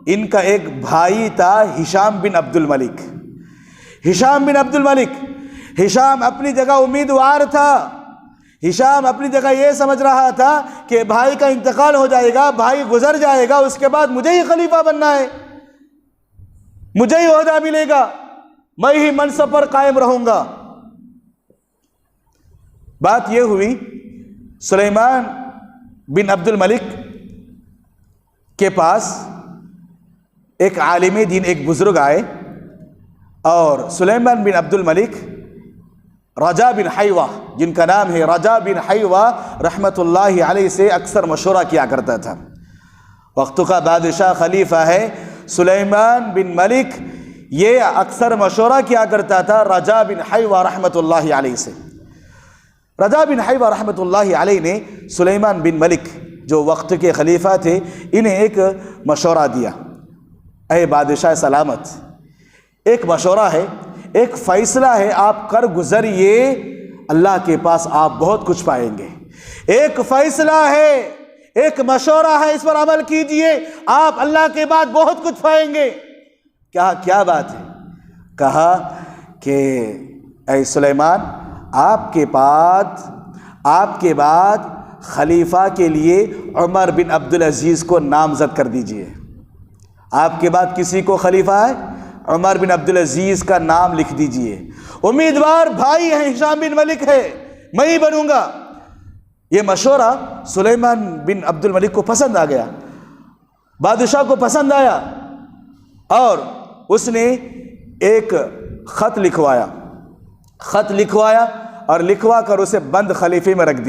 Speaker 1: ان کا ایک بھائی تھا ہشام بن عبد الملک۔ ہشام اپنی جگہ امیدوار تھا، ہشام اپنی جگہ یہ سمجھ رہا تھا کہ بھائی کا انتقال ہو جائے گا، بھائی گزر جائے گا، اس کے بعد مجھے ہی خلیفہ بننا ہے، مجھے ہی عہدہ ملے گا، میں ہی منصب پر قائم رہوں گا۔ بات یہ ہوئی سلیمان بن عبد الملک کے پاس ایک عالم دین، ایک بزرگ آئے، اور سلیمان بن عبد الملک رجا بن حیوہ، جن کا نام ہے رجا بن حیوہ رحمۃ اللہ علیہ سے اکثر مشورہ کیا کرتا تھا۔ وقت کا بادشاہ خلیفہ ہے سلیمان بن ملک، یہ اکثر مشورہ کیا کرتا تھا رجا بن حیوہ رحمۃ اللہ علیہ سے۔ رجا بن حیوہ رحمۃ اللہ علیہ نے سلیمان بن ملک جو وقت کے خلیفہ تھے انہیں ایک مشورہ دیا، اے بادشاہ سلامت، ایک مشورہ ہے، ایک فیصلہ ہے، آپ کر گزریے، اللہ کے پاس آپ بہت کچھ پائیں گے۔ ایک فیصلہ ہے، ایک مشورہ ہے، اس پر عمل کیجئے، آپ اللہ کے بعد بہت کچھ پائیں گے۔ کیا بات ہے؟ کہا کہ اے سلیمان، آپ کے بعد خلیفہ کے لیے عمر بن عبدالعزیز کو نامزد کر دیجئے۔ آپ کے بعد کسی کو خلیفہ ہے؟ عمر بن عبدالعزیز کا نام لکھ دیجئے، امیدوار بھائی ہے، ہشام بن ملک ہے، میں ہی بنوں گا۔ یہ مشورہ سلیمان بن عبد الملک کو پسند آ گیا، بادشاہ کو پسند آیا، اور اس نے ایک خط لکھوایا اور لکھوا کر اسے بند خلیفے میں رکھ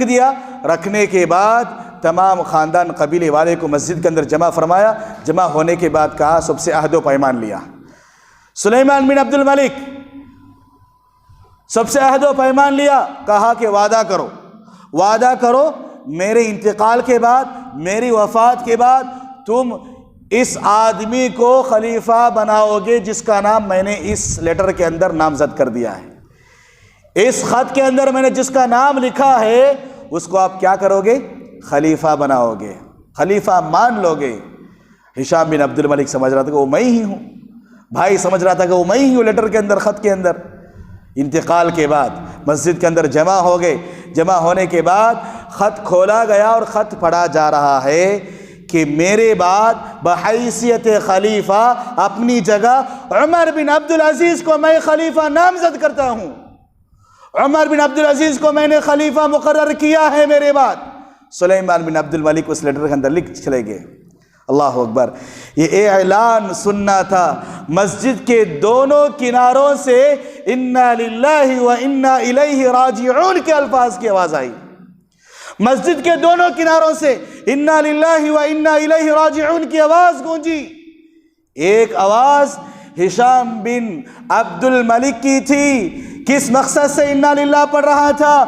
Speaker 1: دیا۔ رکھنے کے بعد تمام خاندان قبیلے والے کو مسجد کے اندر جمع فرمایا۔ جمع ہونے کے بعد کہا سب سے عہد و پیمان لیا۔ سلیمان بن عبد الملک سب سے عہد و پیمان لیا، کہا کہ وعدہ کرو میرے انتقال کے بعد، میری وفات کے بعد تم اس آدمی کو خلیفہ بناؤ گے جس کا نام میں نے اس لیٹر کے اندر نامزد کر دیا ہے، اس خط کے اندر میں نے جس کا نام لکھا ہے اس کو آپ کیا کرو گے؟ خلیفہ بناؤ گے، خلیفہ مان لو گے۔ ہشام بن عبد الملک سمجھ رہا تھا کہ وہ میں ہی ہوں، بھائی سمجھ رہا تھا کہ وہ میں ہی ہوں لیٹر کے اندر، خط کے اندر۔ انتقال کے بعد مسجد کے اندر جمع ہو گئے، جمع ہونے کے بعد خط کھولا گیا اور خط پڑھا جا رہا ہے کہ میرے بعد بحیثیت خلیفہ اپنی جگہ عمر بن عبدالعزیز کو میں خلیفہ نامزد کرتا ہوں، عمر بن عبدالعزیز کو میں نے خلیفہ مقرر کیا ہے میرے بعد۔ سلیمان بن عبد الملک اس لیٹر کے اندر لکھ چلے گئے۔ اللہ اکبر، یہ اعلان سننا تھا۔ مسجد کے دونوں کناروں سے انا للہ و انا الیہ راجعون کے الفاظ کی آواز آئی۔ مسجد کے دونوں کناروں سے انا للہ و انا الیہ راجعون کی آواز گونجی۔ ایک آواز ہشام بن عبد الملک کی تھی، کس مقصد سے انا للہ پڑھ رہا تھا؟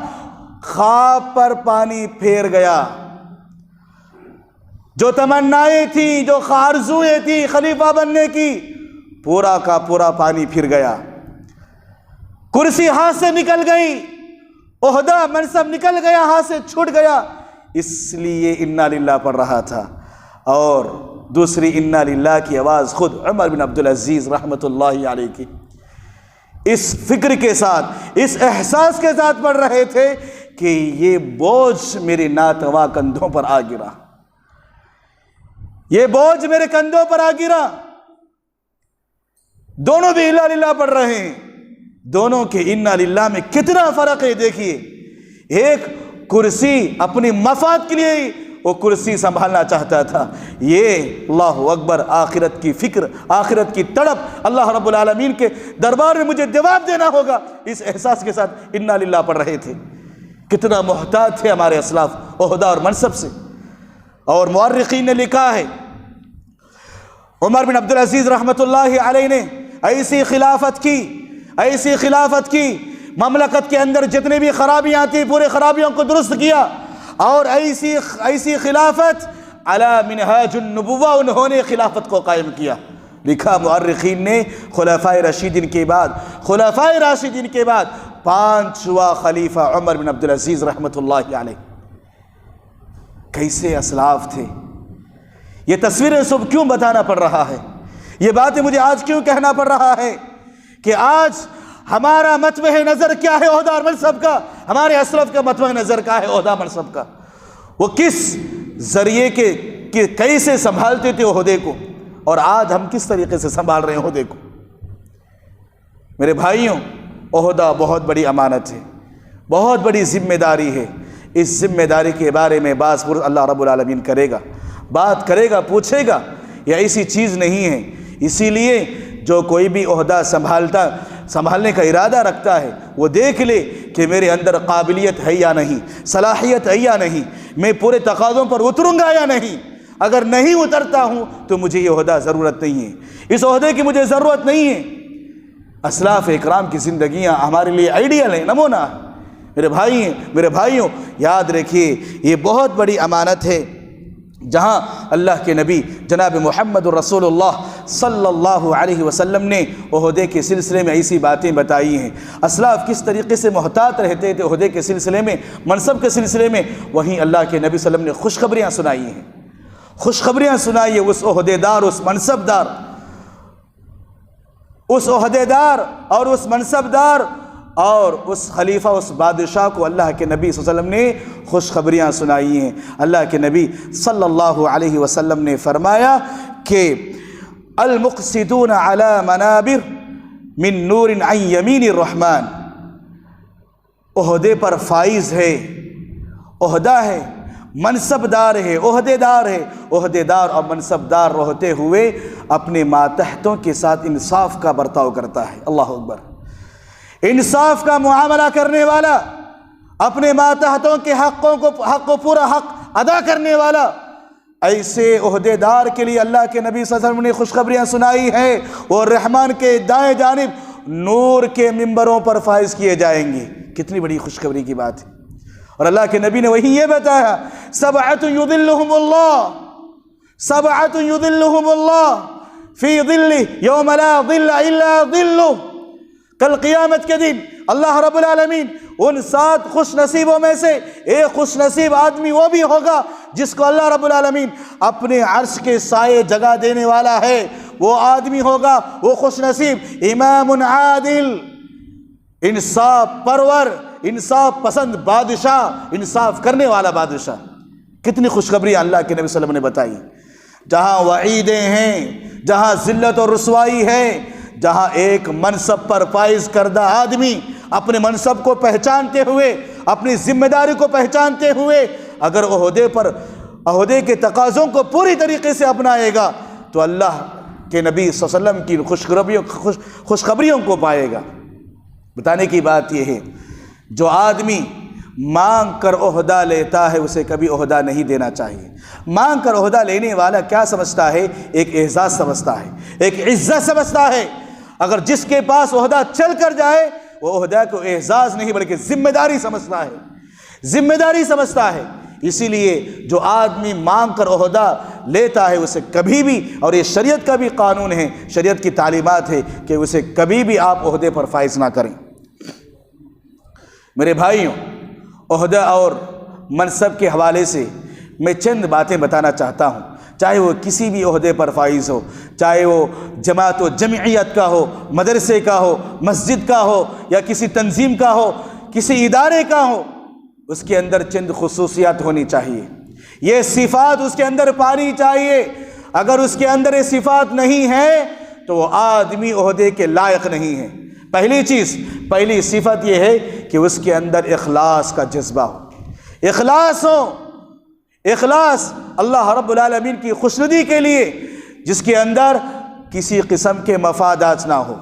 Speaker 1: خواب پر پانی پھیر گیا، جو تمنائیں تھی، جو آرزوئیں تھی خلیفہ بننے کی، پورا کا پورا پانی پھر گیا، کرسی ہاتھ سے نکل گئی، عہدہ منصب نکل گیا، ہاتھ سے چھوٹ گیا، اس لیے انا للہ پڑھ رہا تھا۔ اور دوسری انا للہ کی آواز خود عمر بن عبدالعزیز رحمۃ اللہ علیہ کی اس فکر کے ساتھ، اس احساس کے ساتھ پڑھ رہے تھے کہ یہ بوجھ میرے ناتواں کندھوں پر آ گرا، یہ بوجھ میرے کندھوں پر آ گرا۔ دونوں بھی انا للہ پڑھ رہے ہیں، دونوں کے انا للہ میں کتنا فرق ہے دیکھیے۔ ایک کرسی اپنی مفاد کے لیے وہ کرسی سنبھالنا چاہتا تھا، یہ اللہ اکبر آخرت کی فکر، آخرت کی تڑپ، اللہ رب العالمین کے دربار میں مجھے جواب دینا ہوگا، اس احساس کے ساتھ انا للہ پڑھ رہے تھے۔ کتنا محتاط تھے ہمارے اسلاف عہدہ اور منصب سے۔ اور مورخین نے لکھا ہے عمر بن عبدالعزیز رحمۃ اللہ علیہ نے ایسی خلافت کی، مملکت کے اندر جتنی بھی خرابیاں تھیں پورے خرابیوں کو درست کیا، اور ایسی خلافت علی منہاج النبوہ انہوں نے خلافت کو قائم کیا۔ لکھا مورخین نے خلفائے راشدین کے بعد پانچواں خلیفہ عمر بن عبدالعزیز رحمۃ اللہ علیہ۔ کیسے اسلاف تھے، یہ تصویریں سب کیوں بتانا پڑ رہا ہے، یہ باتیں مجھے آج کیوں کہنا پڑ رہا ہے کہ آج ہمارا مطمع نظر کیا ہے عہدہ اور منصب کا، ہمارے اسلاف کا مطمع نظر کیا ہے عہدہ منصب کا، وہ کس ذریعے کے کیسے سنبھالتے تھے عہدے کو، اور آج ہم کس طریقے سے سنبھال رہے ہیں عہدے کو۔ میرے بھائیوں، عہدہ بہت بڑی امانت ہے، بہت بڑی ذمہ داری ہے۔ اس ذمہ داری کے بارے میں باز پرس اللہ رب العالمین بات کرے گا، پوچھے گا، یہ ایسی چیز نہیں ہے۔ اسی لیے جو کوئی بھی عہدہ سنبھالنے کا ارادہ رکھتا ہے وہ دیکھ لے کہ میرے اندر قابلیت ہے یا نہیں، صلاحیت ہے یا نہیں، میں پورے تقاضوں پر اتروں گا یا نہیں۔ اگر نہیں اترتا ہوں تو مجھے یہ عہدہ ضرورت نہیں ہے، اس عہدے کی مجھے ضرورت نہیں ہے۔ اسلاف اکرام کی زندگیاں ہمارے لیے آئیڈیل ہیں، نمونہ۔ میرے بھائیوں یاد رکھیے، یہ بہت بڑی امانت ہے۔ جہاں اللہ کے نبی جناب محمد رسول اللہ صلی اللہ علیہ وسلم نے عہدے کے سلسلے میں ایسی باتیں بتائی ہیں، اسلاف کس طریقے سے محتاط رہتے تھے عہدے کے سلسلے میں، منصب کے سلسلے میں، وہیں اللہ کے نبی صلی اللہ علیہ وسلم نے خوشخبریاں سنائی ہیں، خوشخبریاں سنائی ہیں اس عہدیدار، اس منصبدار، اس عہدیدار اور اس منصبدار اور اس خلیفہ، اس بادشاہ کو اللہ کے نبی صلی اللہ علیہ وسلم نے خوشخبریاں سنائی ہیں۔ اللہ کے نبی صلی اللہ علیہ وسلم نے فرمایا کہ المقصدون علی منابر من نور عن یمین الرحمن، عہدے پر فائز ہے، عہدہ ہے، منصبدار ہے، عہدیدار اور منصبدار رہتے ہوئے اپنے ماتحتوں کے ساتھ انصاف کا برتاؤ کرتا ہے۔ اللہ اکبر، انصاف کا معاملہ کرنے والا، اپنے ماتحتوں کے حق کو پورا حق ادا کرنے والا، ایسے عہدیدار کے لیے اللہ کے نبی صلی اللہ علیہ وسلم نے خوشخبریاں سنائی ہیں، اور رحمان کے دائیں جانب نور کے ممبروں پر فائز کیے جائیں گے۔ کتنی بڑی خوشخبری کی بات ہے۔ اور اللہ کے نبی نے وہی یہ بتایا، سبعۃ یظلھم اللہ فی ظلہ یوم لا ظل الا ظلہ۔ کل قیامت کے دن اللہ رب العالمین ان 7 خوش نصیبوں میں سے ایک خوش نصیب آدمی وہ بھی ہوگا جس کو اللہ رب العالمین اپنے عرش کے سائے جگہ دینے والا ہے۔ وہ آدمی ہوگا، وہ خوش نصیب امام عادل، انصاف پرور، انصاف پسند بادشاہ، انصاف کرنے والا بادشاہ۔ کتنی خوشخبری اللہ کے نبی صلی اللہ علیہ وسلم نے بتائی۔ جہاں وعیدیں ہیں، جہاں ذلت اور رسوائی ہے، جہاں ایک منصب پر فائز کردہ آدمی اپنے منصب کو پہچانتے ہوئے، اپنی ذمہ داری کو پہچانتے ہوئے اگر عہدے کے تقاضوں کو پوری طریقے سے اپنائے گا تو اللہ کے نبی صلی اللہ علیہ وسلم کی خوشخبریوں کو پائے گا۔ بتانے کی بات یہ ہے، جو آدمی مانگ کر عہدہ لیتا ہے اسے کبھی عہدہ نہیں دینا چاہیے۔ مانگ کر عہدہ لینے والا کیا سمجھتا ہے؟ ایک اعزاز سمجھتا ہے، ایک عزت سمجھتا ہے۔ اگر جس کے پاس عہدہ چل کر جائے وہ عہدہ کو اعزاز نہیں بلکہ ذمہ داری سمجھتا ہے، ذمہ داری سمجھتا ہے۔ اسی لیے جو آدمی مانگ کر عہدہ لیتا ہے اسے کبھی بھی، اور یہ شریعت کا بھی قانون ہے، شریعت کی تعلیمات ہے کہ اسے کبھی بھی آپ عہدے پر فائز نہ کریں۔ میرے بھائیوں، عہدہ اور منصب کے حوالے سے میں چند باتیں بتانا چاہتا ہوں چاہے وہ کسی بھی عہدے پر فائز ہو، چاہے وہ جماعت و جمعیت کا ہو، مدرسے کا ہو، مسجد کا ہو، یا کسی تنظیم کا ہو، کسی ادارے کا ہو، اس کے اندر چند خصوصیات ہونی چاہیے، یہ صفات اس کے اندر پانی چاہیے۔ اگر اس کے اندر یہ صفات نہیں ہے تو وہ آدمی عہدے کے لائق نہیں ہے۔ پہلی صفت یہ ہے کہ اس کے اندر اخلاص کا جذبہ ہو، اخلاص ہو، اخلاص اللہ رب العالمین کی خوشنودی کے لیے، جس کے اندر کسی قسم کے مفادات نہ ہو،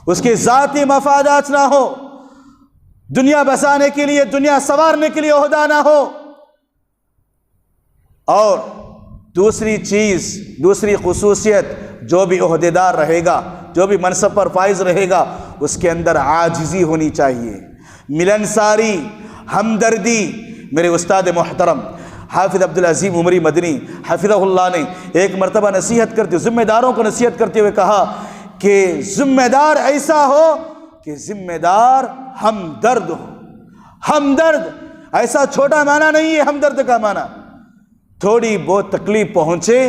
Speaker 1: اس کے ذاتی مفادات نہ ہو، دنیا بسانے کے لیے، دنیا سنوارنے کے لیے عہدہ نہ ہو۔ اور دوسری خصوصیت، جو بھی عہدیدار رہے گا، جو بھی منصب پر فائز رہے گا، اس کے اندر عاجزی ہونی چاہیے، ملنساری، ہمدردی۔ میرے استاد محترم حافظ عبدالعظیم عمری مدنی حفظہ اللہ نے ایک مرتبہ نصیحت کرتے، ذمہ داروں کو نصیحت کرتے ہوئے کہا کہ ذمہ دار ایسا ہو کہ ذمہ دار ہمدرد ہو۔ ہمدرد ایسا چھوٹا معنی نہیں ہے، ہمدرد کا معنی تھوڑی بہت تکلیف پہنچے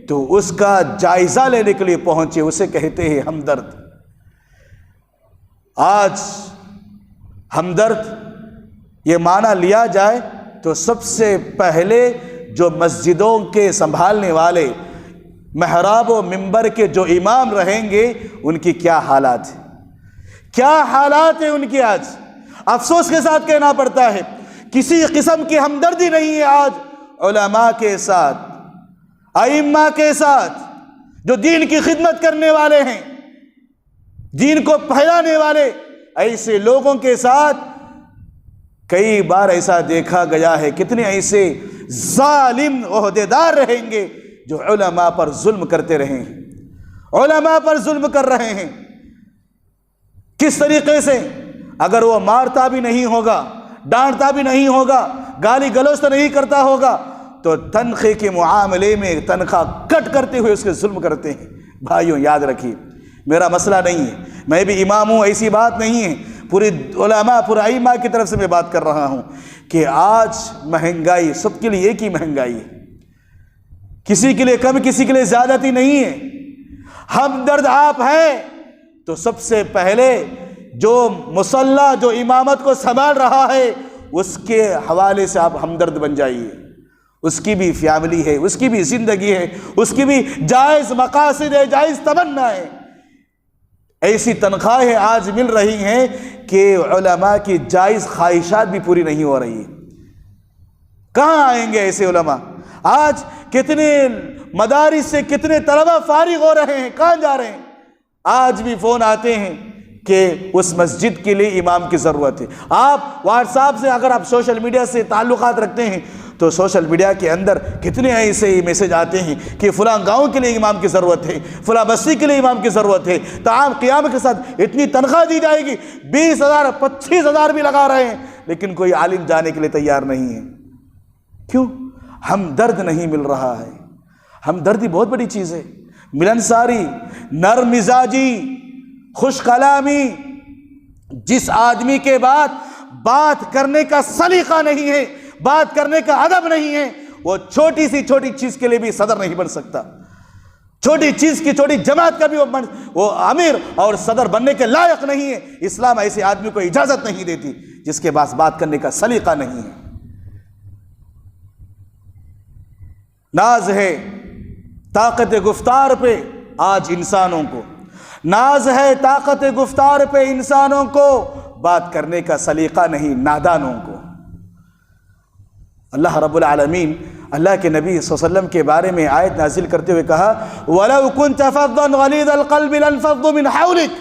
Speaker 1: تو اس کا جائزہ لینے کے لیے پہنچے، اسے کہتے ہیں ہمدرد۔ آج ہمدرد یہ معنی لیا جائے تو سب سے پہلے جو مسجدوں کے سنبھالنے والے، محراب و منبر کے جو امام رہیں گے، ان کی کیا حالات ہیں، کیا حالات ہیں ان کی۔ آج افسوس کے ساتھ کہنا پڑتا ہے، کسی قسم کی ہمدردی نہیں ہے آج علماء کے ساتھ، ائمہ کے ساتھ، جو دین کی خدمت کرنے والے ہیں، دین کو پھیلانے والے، ایسے لوگوں کے ساتھ کئی بار ایسا دیکھا گیا ہے۔ کتنے ایسے ظالم عہدیدار رہیں گے جو علماء پر ظلم کرتے رہے ہیں، علماء پر ظلم کر رہے ہیں۔ کس طریقے سے؟ اگر وہ مارتا بھی نہیں ہوگا، ڈانٹتا بھی نہیں ہوگا، گالی گلوچ تو نہیں کرتا ہوگا، تو تنخواہ کے معاملے میں تنخواہ کٹ کرتے ہوئے اس کے ظلم کرتے ہیں۔ بھائیوں یاد رکھیے، میرا مسئلہ نہیں ہے، میں بھی امام ہوں، ایسی بات نہیں ہے، پوری علماء، پورا ائمہ کی طرف سے میں بات کر رہا ہوں کہ آج مہنگائی سب کے لیے ایک ہی مہنگائی ہے، کسی کے لیے کم، کسی کے لیے زیادتی نہیں ہے۔ ہمدرد آپ ہیں تو سب سے پہلے جو مصلی، جو امامت کو سنبھال رہا ہے، اس کے حوالے سے آپ ہمدرد بن جائیے۔ اس کی بھی فیملی ہے، اس کی بھی زندگی ہے، اس کی بھی جائز مقاصد ہے، جائز تمنا ہے۔ ایسی تنخواہیں آج مل رہی ہیں کہ علماء کی جائز خواہشات بھی پوری نہیں ہو رہی ہیں۔ کہاں آئیں گے ایسے علماء؟ آج کتنے مدارس سے کتنے طلبہ فارغ ہو رہے ہیں، کہاں جا رہے ہیں؟ آج بھی فون آتے ہیں کہ اس مسجد کے لیے امام کی ضرورت ہے۔ آپ واٹس ایپ سے، اگر آپ سوشل میڈیا سے تعلقات رکھتے ہیں تو سوشل میڈیا کے اندر کتنے ایسے میسج آتے ہیں کہ فلاں گاؤں کے لیے امام کی ضرورت ہے، فلاں بستی کے لیے امام کی ضرورت ہے، تاہم قیام کے ساتھ اتنی تنخواہ دی جائے گی، 20,000 25,000 بھی لگا رہے ہیں، لیکن کوئی عالم جانے کے لیے تیار نہیں ہے۔ کیوں؟ ہمدرد نہیں مل رہا ہے۔ ہمدردی بہت بڑی چیز ہے، ملنساری، نرم مزاجی، خوش کلامی۔ جس آدمی کے بعد بات کرنے کا سلیقہ نہیں ہے، بات کرنے کا ادب نہیں ہے، وہ چھوٹی سی چھوٹی چیز کے لیے بھی صدر نہیں بن سکتا، چھوٹی چیز کی چھوٹی جماعت کا بھی وہ امیر اور صدر بننے کے لائق نہیں ہے۔ اسلام ایسے آدمی کو اجازت نہیں دیتی جس کے پاس بات کرنے کا سلیقہ نہیں ہے۔ ناز ہے طاقت گفتار پہ آج انسانوں کو، ناز ہے طاقت گفتار پہ انسانوں کو، بات کرنے کا سلیقہ نہیں نادانوں کو۔ اللہ رب العالمین اللہ کے نبی صلی اللہ علیہ وسلم کے بارے میں آیت نازل کرتے ہوئے کہا وَلَوْ كُنْتَ فَظًّا غَلِيظَ الْقَلْبِ لَانفَضُّوا مِنْ حَوْلِكَ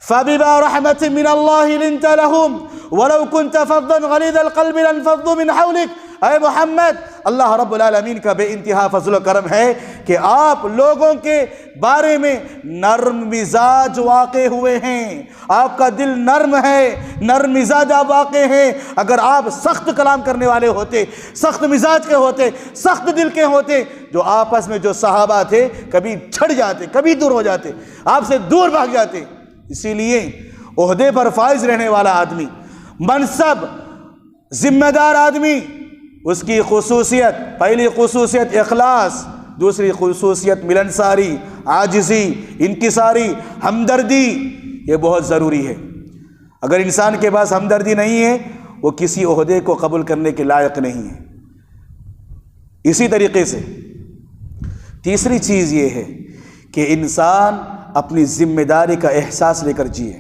Speaker 1: فَبِمَا رَحْمَةٍ مِّنَ اللَّهِ لِنْتَ لَهُمْ وَلَوْ كُنْتَ فَظًّا غَلِيظَ الْقَلْبِ لَانفَضُّوا مِنْ حَوْلِكَ۔ اے محمد، اللہ رب العالمین کا بے انتہا فضل و کرم ہے کہ آپ لوگوں کے بارے میں نرم مزاج واقع ہوئے ہیں، آپ کا دل نرم ہے، نرم مزاج آپ واقع ہیں۔ اگر آپ سخت کلام کرنے والے ہوتے، سخت مزاج کے ہوتے، سخت دل کے ہوتے، جو آپس میں جو صحابہ تھے کبھی چھڑ جاتے، کبھی دور ہو جاتے، آپ سے دور بھاگ جاتے۔ اسی لیے عہدے پر فائز رہنے والا آدمی، منصب، ذمہ دار آدمی، اس کی خصوصیت، پہلی خصوصیت اخلاص، دوسری خصوصیت ملنساری، عاجزی، انکساری، ہمدردی، یہ بہت ضروری ہے۔ اگر انسان کے پاس ہمدردی نہیں ہے وہ کسی عہدے کو قبول کرنے کے لائق نہیں ہے۔ اسی طریقے سے تیسری چیز یہ ہے کہ انسان اپنی ذمہ داری کا احساس لے کر جیے۔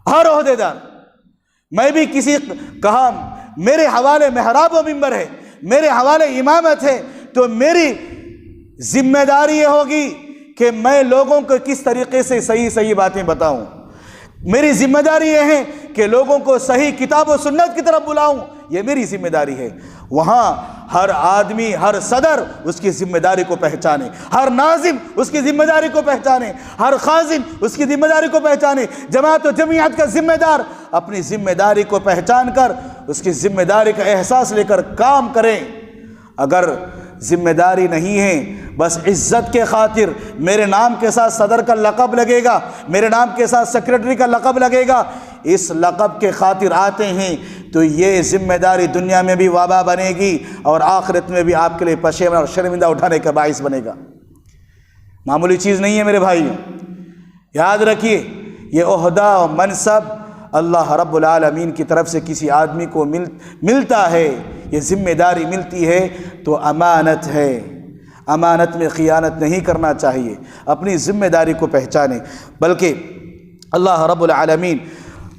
Speaker 1: ہر عہدے دار، میں بھی کسی کہا میرے حوالے محراب و منبر ہے، میرے حوالے امامت ہے، تو میری ذمہ داری یہ ہوگی کہ میں لوگوں کو کس طریقے سے صحیح باتیں بتاؤں۔ میری ذمہ داری یہ ہے کہ لوگوں کو صحیح کتاب و سنت کی طرف بلاؤں، یہ میری ذمہ داری ہے۔ وہاں ہر آدمی، ہر صدر اس کی ذمہ داری کو پہچانے، ہر ناظم اس کی ذمہ داری کو پہچانے، ہر خازن اس کی ذمہ داری کو پہچانے۔ جماعت و جمعیت کا ذمہ دار اپنی ذمہ داری کو پہچان کر اس کی ذمہ داری کا احساس لے کر کام کریں۔ اگر ذمہ داری نہیں ہے، بس عزت کے خاطر میرے نام کے ساتھ صدر کا لقب لگے گا، میرے نام کے ساتھ سیکرٹری کا لقب لگے گا، اس لقب کے خاطر آتے ہیں تو یہ ذمہ داری دنیا میں بھی وبا بنے گی اور آخرت میں بھی آپ کے لیے پشیماں اور شرمندہ اٹھانے کا باعث بنے گا۔ معمولی چیز نہیں ہے میرے بھائی، یاد رکھیے یہ عہدہ و منصب اللہ رب العالمین کی طرف سے کسی آدمی کو ملتا ہے، یہ ذمہ داری ملتی ہے تو امانت ہے، امانت میں خیانت نہیں کرنا چاہیے، اپنی ذمہ داری کو پہچانے۔ بلکہ اللہ رب العالمین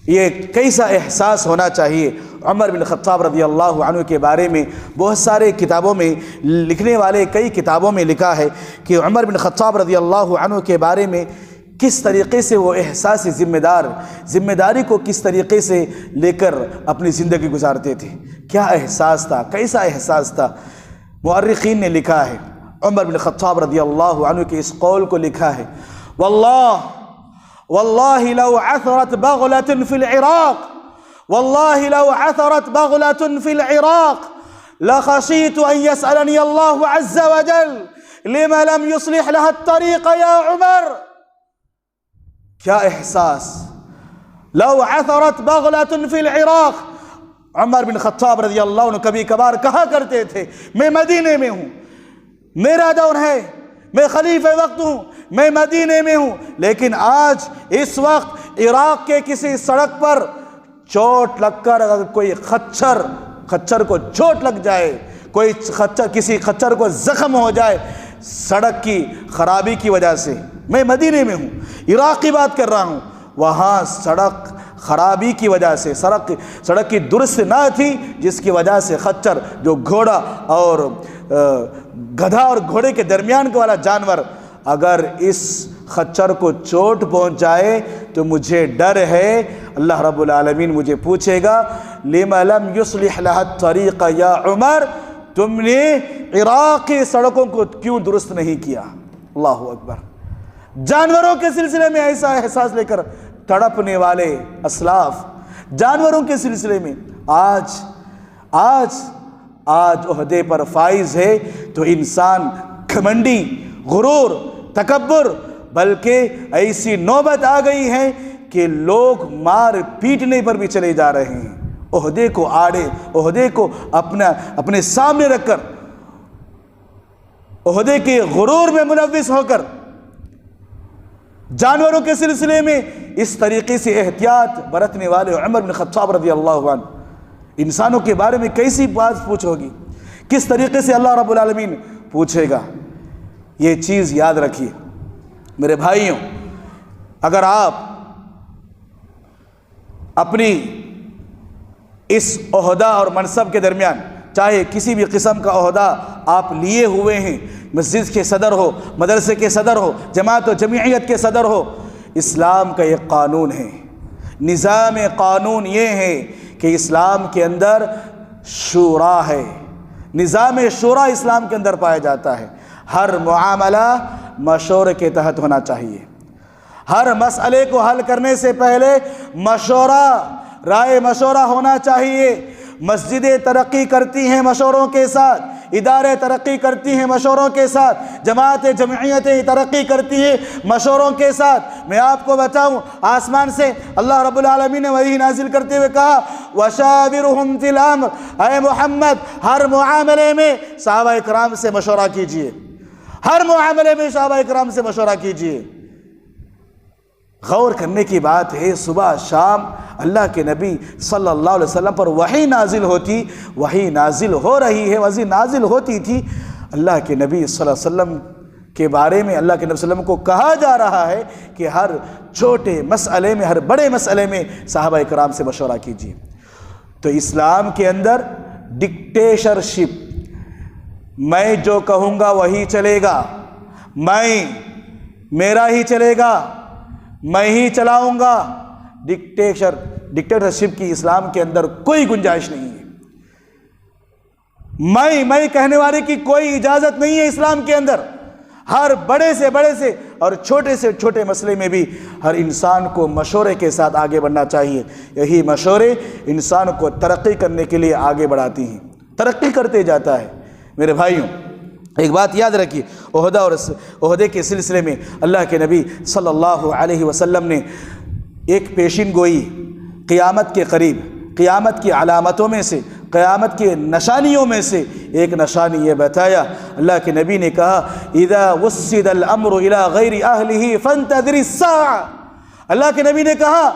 Speaker 1: یہ کیسا احساس ہونا چاہیے۔ عمر بن خطاب رضی اللہ عنہ کے بارے میں بہت سارے کتابوں میں لکھنے والے کئی کتابوں میں لکھا ہے کہ عمر بن خطاب رضی اللہ عنہ کے بارے میں کس طریقے سے وہ احساس ذمہ داری کو کس طریقے سے لے کر اپنی زندگی گزارتے تھے، کیا احساس تھا، کیسا احساس تھا۔ مؤرخین نے لکھا ہے، عمر بن خطاب رضی اللہ عنہ کے اس قول کو لکھا ہے، واللہ لو عثرت بغلة في العراق واللہ لو عثرت بغلة في العراق لخشیت ان يسألني الله عز وجل لما لم يصلح لها الطريق يا عمر۔ کیا احساس، لو عثرت بغلة في العراق۔ عمر بن خطاب رضی اللہ عنہ کبھی کبھار کہا کرتے تھے میں مدینے میں ہوں، میرا دور ہے، میں خلیفہ وقت ہوں، میں مدینے میں ہوں، لیکن آج اس وقت عراق کے کسی سڑک پر چوٹ لگ کر اگر کوئی خچر کو چوٹ لگ جائے، کوئی کسی خچر کو زخم ہو جائے سڑک کی خرابی کی وجہ سے، میں مدینے میں ہوں، عراق کی بات کر رہا ہوں، وہاں سڑک خرابی کی وجہ سے سڑک کی درست نہ تھی، جس کی وجہ سے خچر جو گھوڑا اور گدھا اور گھوڑے کے درمیان کا والا جانور اگر اس خچر کو چوٹ پہنچ جائے تو مجھے ڈر ہے اللہ رب العالمین مجھے پوچھے گا لِمَ لَمْ يُصْلِحْ لَهَا الطَّرِيقَ یا عمر، تم نے عراق کی سڑکوں کو کیوں درست نہیں کیا۔ اللہ اکبر۔ جانوروں کے سلسلے میں ایسا احساس لے کر تڑپنے والے اسلاف، جانوروں کے سلسلے میں آج عہدے پر فائز ہے تو انسان گھمنڈی، غرور، تکبر، بلکہ ایسی نوبت آ گئی ہے کہ لوگ مار پیٹنے پر بھی چلے جا رہے ہیں، عہدے کو عہدے کو اپنے سامنے رکھ کر، عہدے کے غرور میں ملوث ہو کر۔ جانوروں کے سلسلے میں اس طریقے سے احتیاط برتنے والے عمر بن خطاب رضی اللہ عنہ، انسانوں کے بارے میں کیسی بات پوچھو گی، کس طریقے سے اللہ رب العالمین پوچھے گا، یہ چیز یاد رکھیے میرے بھائیوں۔ اگر آپ اپنی اس عہدہ اور منصب کے درمیان چاہے کسی بھی قسم کا عہدہ آپ لیے ہوئے ہیں، مسجد کے صدر ہو، مدرسے کے صدر ہو، جماعت و جمعیت کے صدر ہو، اسلام کا ایک قانون ہے، نظام قانون یہ ہے کہ اسلام کے اندر شورا ہے، نظام شورا اسلام کے اندر پایا جاتا ہے۔ ہر معاملہ مشورے کے تحت ہونا چاہیے، ہر مسئلے کو حل کرنے سے پہلے رائے مشورہ ہونا چاہیے۔ مسجدیں ترقی کرتی ہیں مشوروں کے ساتھ، ادارے ترقی کرتی ہیں مشوروں کے ساتھ، جماعتیں جمعیتیں ترقی کرتی ہیں مشوروں کے ساتھ۔ میں آپ کو بتاؤں، آسمان سے اللہ رب العالمین نے وحی نازل کرتے ہوئے کہا وَشَاوِرْهُمْ فِي الْأَمْرِ، اے محمد ہر معاملے میں صحابہ کرام سے مشورہ کیجئے، ہر معاملے میں صحابہ کرام سے مشورہ کیجئے۔ غور کرنے کی بات ہے، صبح شام اللہ کے نبی صلی اللہ علیہ وسلم پر وحی نازل ہوتی، وحی نازل ہو رہی ہے، وحی نازل ہوتی تھی۔ اللہ کے نبی صلی اللہ علیہ وسلم کے بارے میں اللہ کے نبی صلی اللہ علیہ وسلم کو کہا جا رہا ہے کہ ہر چھوٹے مسئلے میں، ہر بڑے مسئلے میں صحابہ کرام سے مشورہ کیجیے۔ تو اسلام کے اندر ڈکٹیٹرشپ، میں جو کہوں گا وہی چلے گا، میرا ہی چلے گا، میں ہی چلاؤں گا، ڈکٹیٹرشپ کی اسلام کے اندر کوئی گنجائش نہیں ہے۔ میں کہنے والے کی کوئی اجازت نہیں ہے اسلام کے اندر۔ ہر بڑے سے بڑے سے اور چھوٹے سے چھوٹے مسئلے میں بھی ہر انسان کو مشورے کے ساتھ آگے بڑھنا چاہیے۔ یہی مشورے انسان کو ترقی کرنے کے لیے آگے بڑھاتی ہیں، ترقی کرتے جاتا ہے۔ میرے بھائیوں، ایک بات یاد رکھیے، عہدہ اور عہدے کے سلسلے میں اللہ کے نبی صلی اللہ علیہ وسلم نے ایک پیشین گوئی قیامت کے قریب، قیامت کی علامتوں میں سے، قیامت کی نشانیوں میں سے ایک نشانی یہ بتایا۔ اللہ کے نبی نے کہا اذا وسد الامر الى غیر اہلہ فانتظر الساعہ۔ اللہ کے نبی نے کہا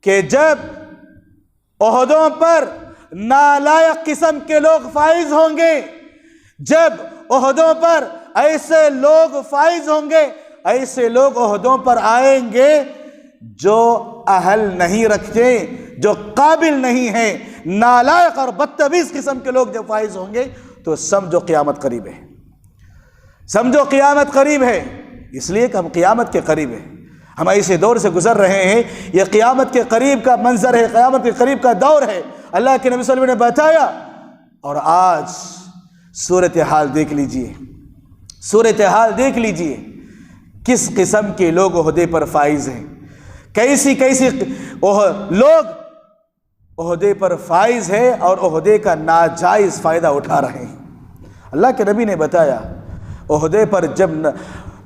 Speaker 1: کہ جب عہدوں پر نالائق قسم کے لوگ فائز ہوں گے، جب عہدوں پر ایسے لوگ فائز ہوں گے، ایسے لوگ عہدوں پر آئیں گے جو اہل نہیں رکھتے، جو قابل نہیں ہیں، نالائق اور بدتمیز قسم کے لوگ جب فائز ہوں گے تو سمجھو قیامت قریب ہے، سمجھو قیامت قریب ہے۔ اس لیے کہ ہم قیامت کے قریب ہیں، ہم ایسے دور سے گزر رہے ہیں، یہ قیامت کے قریب کا منظر ہے، قیامت کے قریب کا دور ہے، اللہ کے نبی صلی اللہ علیہ وسلم نے بتایا۔ اور آج صورتحال دیکھ لیجئے، صورتحال دیکھ لیجئے، کس قسم کے لوگ عہدے پر فائز ہیں، کیسی لوگ عہدے پر فائز ہے اور عہدے کا ناجائز فائدہ اٹھا رہے ہیں۔ اللہ کے نبی نے بتایا عہدے پر جب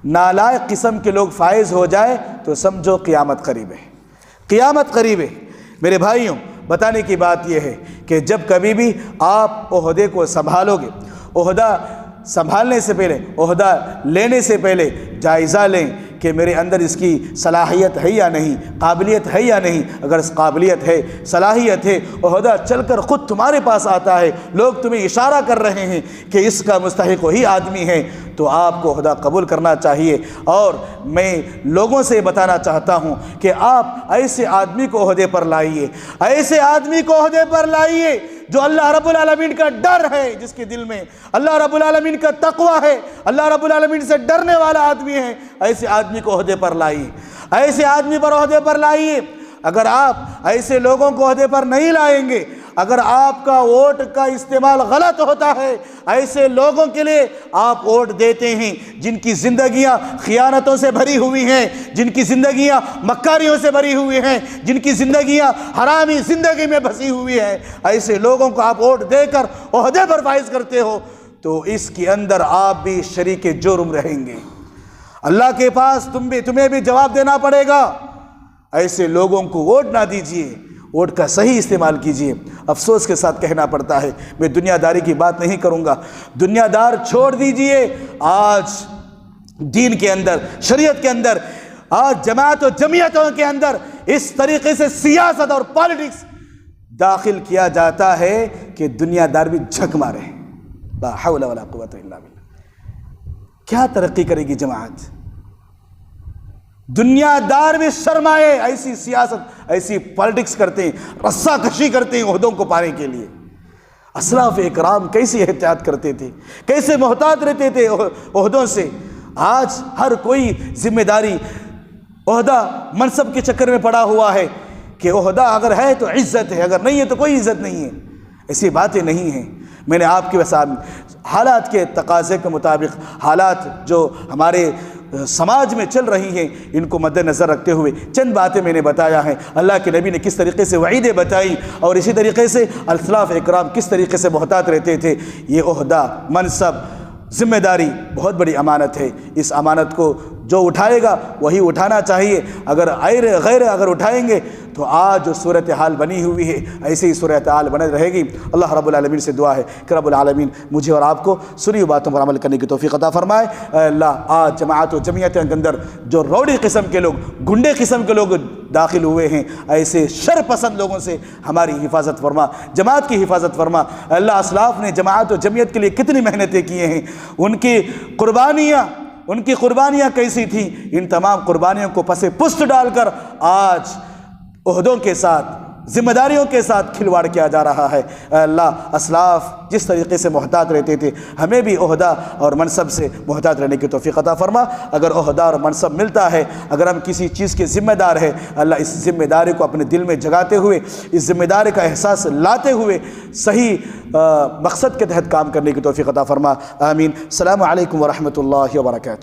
Speaker 1: نالائق قسم کے لوگ فائز ہو جائے تو سمجھو قیامت قریب ہے، قیامت قریب ہے۔ میرے بھائیوں، بتانے کی بات یہ ہے کہ جب کبھی بھی آپ عہدے کو سنبھالو گے، عہدہ سنبھالنے سے پہلے، عہدہ لینے سے پہلے جائزہ لیں کہ میرے اندر اس کی صلاحیت ہے یا نہیں، قابلیت ہے یا نہیں۔ اگر قابلیت ہے، صلاحیت ہے، عہدہ چل کر خود تمہارے پاس آتا ہے، لوگ تمہیں اشارہ کر رہے ہیں کہ اس کا مستحق وہی آدمی ہے، تو آپ کو عہدہ قبول کرنا چاہیے۔ اور میں لوگوں سے بتانا چاہتا ہوں کہ آپ ایسے آدمی کو عہدے پر لائیے، ایسے آدمی کو عہدے پر لائیے جو اللہ رب العالمین کا ڈر ہے، جس کے دل میں اللہ رب العالمین کا تقوی ہے، اللہ رب العالمین سے ڈرنے والا آدمی ہے۔ ایسے آدمی کو عہدے پر لائیے، ایسے آدمی پر عہدے پر لائیے۔ اگر آپ ایسے لوگوں کو عہدے پر نہیں لائیں گے، اگر آپ کا ووٹ کا استعمال غلط ہوتا ہے، ایسے لوگوں کے لیے آپ ووٹ دیتے ہیں جن کی زندگیاں خیانتوں سے بھری ہوئی ہیں، جن کی زندگیاں مکاریوں سے بھری ہوئی ہیں، جن کی زندگیاں حرامی زندگی میں بسی ہوئی ہیں، ایسے لوگوں کو آپ ووٹ دے کر عہدے پر فائز کرتے ہو تو اس کے اندر آپ بھی شریک جرم رہیں گے، اللہ کے پاس تمہیں بھی جواب دینا پڑے گا۔ ایسے لوگوں کو ووٹ نہ دیجیے، ووٹ کا صحیح استعمال کیجیے۔ افسوس کے ساتھ کہنا پڑتا ہے، میں دنیا داری کی بات نہیں کروں گا، دنیا دار چھوڑ دیجیے۔ آج دین کے اندر، شریعت کے اندر، آج جماعت و جمعیتوں کے اندر اس طریقے سے سیاست اور پالیٹکس داخل کیا جاتا ہے کہ دنیا دار بھی جھک مارے۔ لا حول ولا قوت الا باللہ۔ کیا ترقی کرے گی جماعت؟ دنیا دار بھی شرمائے، ایسی سیاست، ایسی پالیٹکس کرتے ہیں، رسا کشی کرتے ہیں عہدوں کو پانے کے لیے۔ اسلاف اکرام کیسی احتیاط کرتے تھے، کیسے محتاط رہتے تھے عہدوں سے۔ آج ہر کوئی ذمہ داری، عہدہ، منصب کے چکر میں پڑا ہوا ہے کہ عہدہ اگر ہے تو عزت ہے، اگر نہیں ہے تو کوئی عزت نہیں ہے۔ ایسی باتیں نہیں ہیں۔ میں نے آپ کے سامنے حالات کے تقاضے کے مطابق، حالات جو ہمارے سماج میں چل رہی ہیں، ان کو مد نظر رکھتے ہوئے چند باتیں میں نے بتایا ہیں۔ اللہ کے نبی نے کس طریقے سے وعیدیں بتائی اور اسی طریقے سے اسلاف اکرام کس طریقے سے محتاط رہتے تھے۔ یہ عہدہ، منصب، ذمہ داری بہت بڑی امانت ہے۔ اس امانت کو جو اٹھائے گا وہی اٹھانا چاہیے، اگر غیر اگر اٹھائیں گے تو آج جو صورتحال بنی ہوئی ہے ایسے ہی صورتحال بنے رہے گی۔ اللہ رب العالمین سے دعا ہے کہ رب العالمین مجھے اور آپ کو سنی ہوئی باتوں پر عمل کرنے کی توفیق عطا فرمائے۔ اے اللہ آج جماعت و جمعیتوں کے اندر جو روڑی قسم کے لوگ، گنڈے قسم کے لوگ داخل ہوئے ہیں، ایسے شر پسند لوگوں سے ہماری حفاظت فرما، جماعت کی حفاظت فرما۔ اے اللہ اسلاف نے جماعت و جمعیت کے لیے کتنی محنتیں کیے ہیں، ان کی قربانیاں کیسی تھیں، ان تمام قربانیوں کو پس پشت ڈال کر آج عہدوں کے ساتھ، ذمہ داریوں کے ساتھ کھلواڑ کیا جا رہا ہے۔ اے اللہ اسلاف جس طریقے سے محتاط رہتے تھے ہمیں بھی عہدہ اور منصب سے محتاط رہنے کی توفیق عطا فرما۔ اگر عہدہ اور منصب ملتا ہے، اگر ہم کسی چیز کے ذمہ دار ہیں، اللہ اس ذمہ داری کو اپنے دل میں جگاتے ہوئے، اس ذمہ داری کا احساس لاتے ہوئے صحیح مقصد کے تحت کام کرنے کی توفیق عطا فرما۔ آمین۔ السلام علیکم ورحمۃ اللہ وبرکاتہ۔